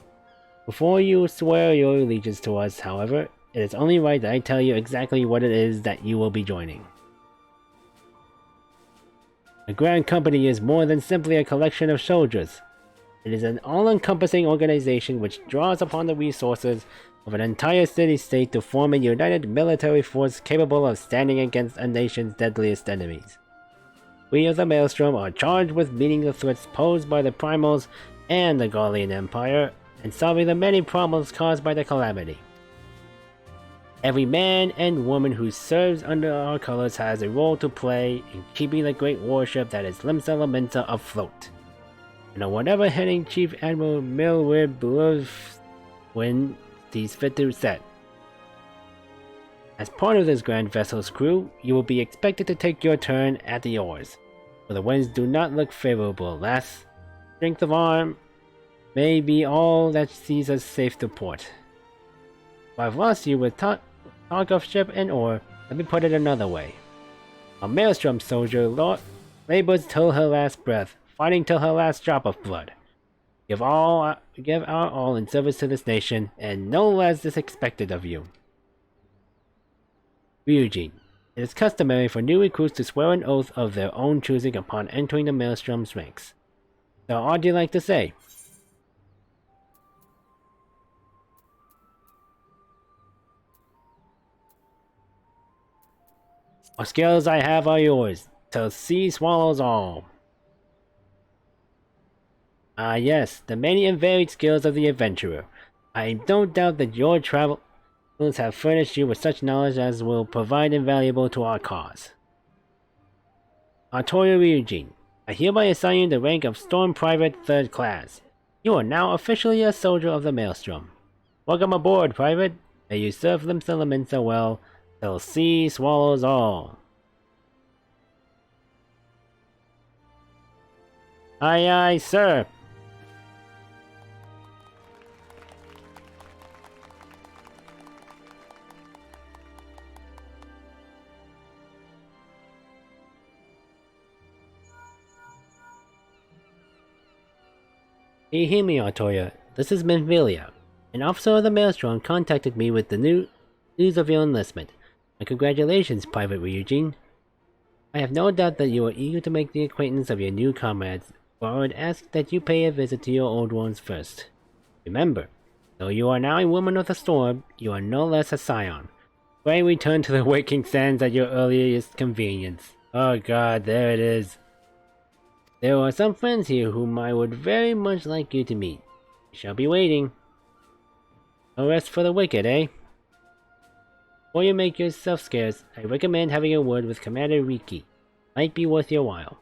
Before you swear your allegiance to us, however, it is only right that I tell you exactly what it is that you will be joining. The Grand Company is more than simply a collection of soldiers. It is an all-encompassing organization which draws upon the resources of an entire city-state to form a united military force capable of standing against a nation's deadliest enemies. We of the Maelstrom are charged with meeting the threats posed by the Primals and the Garlean Empire, and solving the many problems caused by the Calamity. Every man and woman who serves under our colors has a role to play in keeping the great warship that is Limsa Lamenta afloat. And on whatever heading Chief Admiral Milward Blurwin sees fit to set. As part of this grand vessel's crew, you will be expected to take your turn at the oars, for the winds do not look favorable, lass. Strength of arm may be all that sees us safe to port. If I've lost you with talk of ship and oar, let me put it another way. A Maelstrom soldier labors till her last breath, fighting till her last drop of blood. Give our all in service to this nation, and no less is expected of you. Ryujin, it is customary for new recruits to swear an oath of their own choosing upon entering the Maelstrom's ranks. So what do you like to say? What skills I have are yours, till sea swallows all. Ah yes, the many and varied skills of the adventurer. I don't doubt that your travels have furnished you with such knowledge as will provide invaluable to our cause. Artoria Ryujin, I hereby assign you the rank of Storm Private 3rd Class. You are now officially a soldier of the Maelstrom. Welcome aboard, Private. May you serve Limsa Lamenta well, till sea swallows all. Aye aye, sir. Can you hear me, Artoria? This is Menvilia. An officer of the Maelstrom contacted me with the news of your enlistment. My congratulations, Private Ryujin. I have no doubt that you are eager to make the acquaintance of your new comrades, but I would ask that you pay a visit to your old ones first. Remember, though you are now a woman of the storm, you are no less a scion. Pray return to the waking sands at your earliest convenience. Oh god, there it is. There are some friends here whom I would very much like you to meet. We shall be waiting. No rest for the wicked, eh? Before you make yourself scarce, I recommend having a word with Commander Riki. Might be worth your while.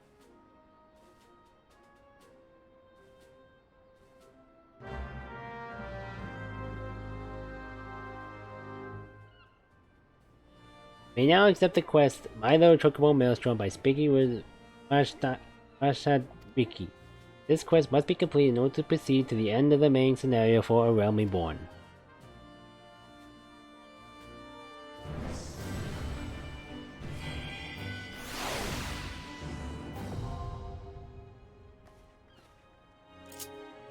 May now accept the quest, My Little Chocobo Maelstrom, by speaking with Rashad Riki. This quest must be completed in order to proceed to the end of the main scenario for A Realm Reborn.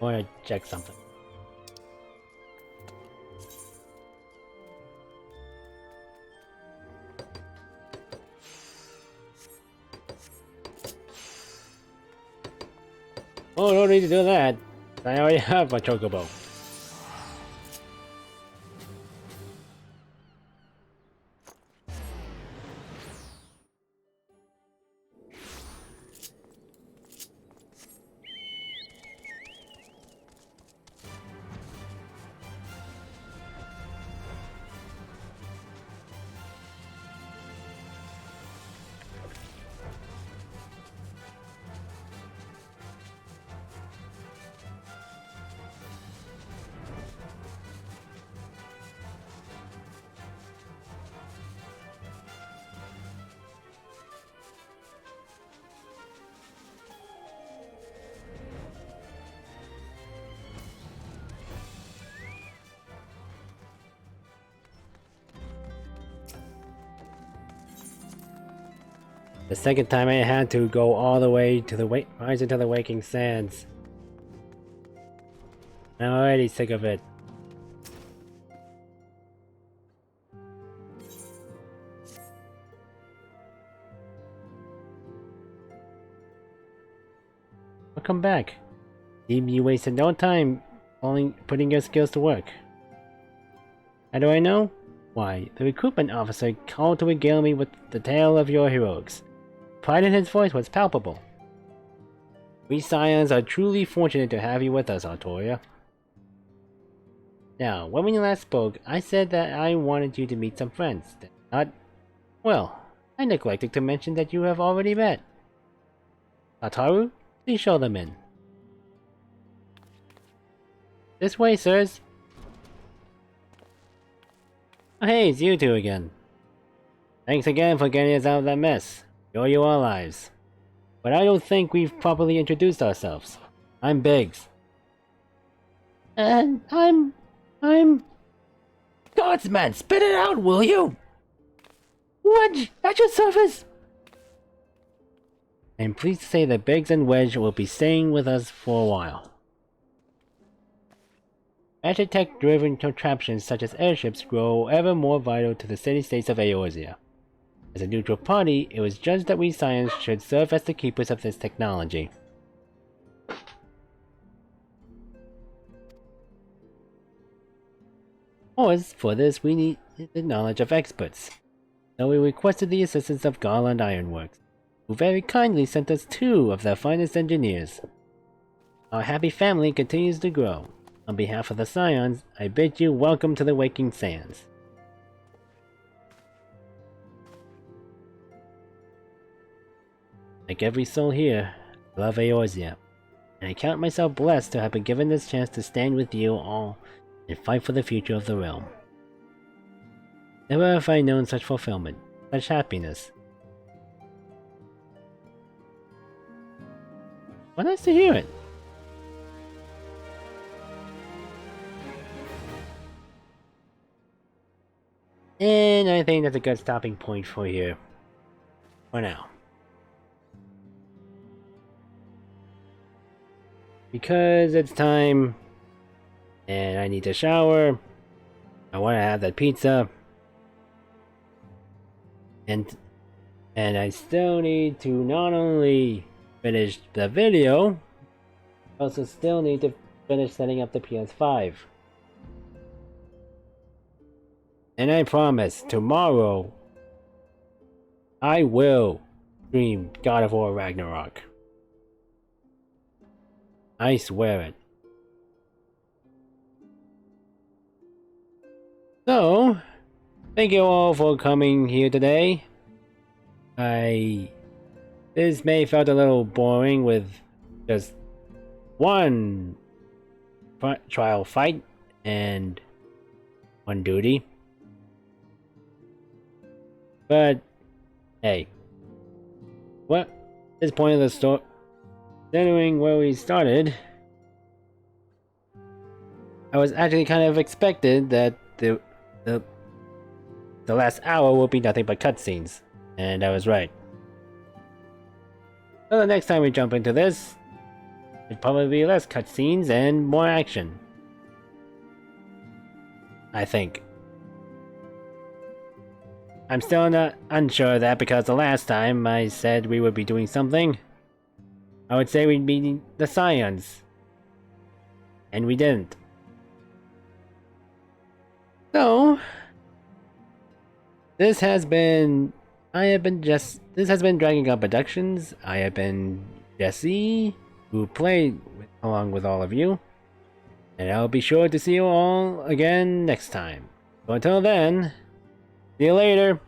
I want to check something. Oh, no need to do that. I already have a chocobo. The second time I had to go all the way to the rise into the waking sands. I'm already sick of it. Welcome back. Seem you wasted no time putting your skills to work. How do I know? Why, the recruitment officer called to regale me with the tale of your heroics. Pride in his voice was palpable. We Scions are truly fortunate to have you with us, Artoria. Now, when we last spoke, I said that I wanted you to meet some friends. Well, I neglected to mention that you have already met. Ataru, please show them in. This way, sirs. Oh, hey, it's you two again. Thanks again for getting us out of that mess. Enjoy your lives. But I don't think we've properly introduced ourselves. I'm Biggs. And I'm... Godsman, spit it out, will you? Wedge, at your service! I'm pleased to say that Biggs and Wedge will be staying with us for a while. Agitech-driven contraptions such as airships grow ever more vital to the city-states of Eorzea. As a neutral party, it was judged that we Scions should serve as the keepers of this technology. For this, we need the knowledge of experts. So we requested the assistance of Garland Ironworks, who very kindly sent us 2 of their finest engineers. Our happy family continues to grow. On behalf of the Scions, I bid you welcome to the Waking Sands. Like every soul here, I love Eorzea, and I count myself blessed to have been given this chance to stand with you all and fight for the future of the realm. Never have I known such fulfillment, such happiness. Well, nice to hear it. And I think that's a good stopping point for here. For now. Because it's time, and I need to shower, I want to have that pizza, and I still need to not only finish the video, I also still need to finish setting up the PS5. And I promise, tomorrow, I will stream God of War Ragnarok. I swear it. So, thank you all for coming here today. This may felt a little boring with just one trial fight and one duty. But, hey. What? At this point of the story, considering where we started, I was actually kind of expected that the last hour will be nothing but cutscenes, and I was right. So the next time we jump into this, it'd probably be less cutscenes and more action. I think. I'm still not unsure of that because the last time I said we would be doing something, I would say we'd be the Scions. And we didn't. So, this has been Dragon Gun Productions. I have been Jesse, who played along with all of you. And I'll be sure to see you all again next time. So until then, see you later.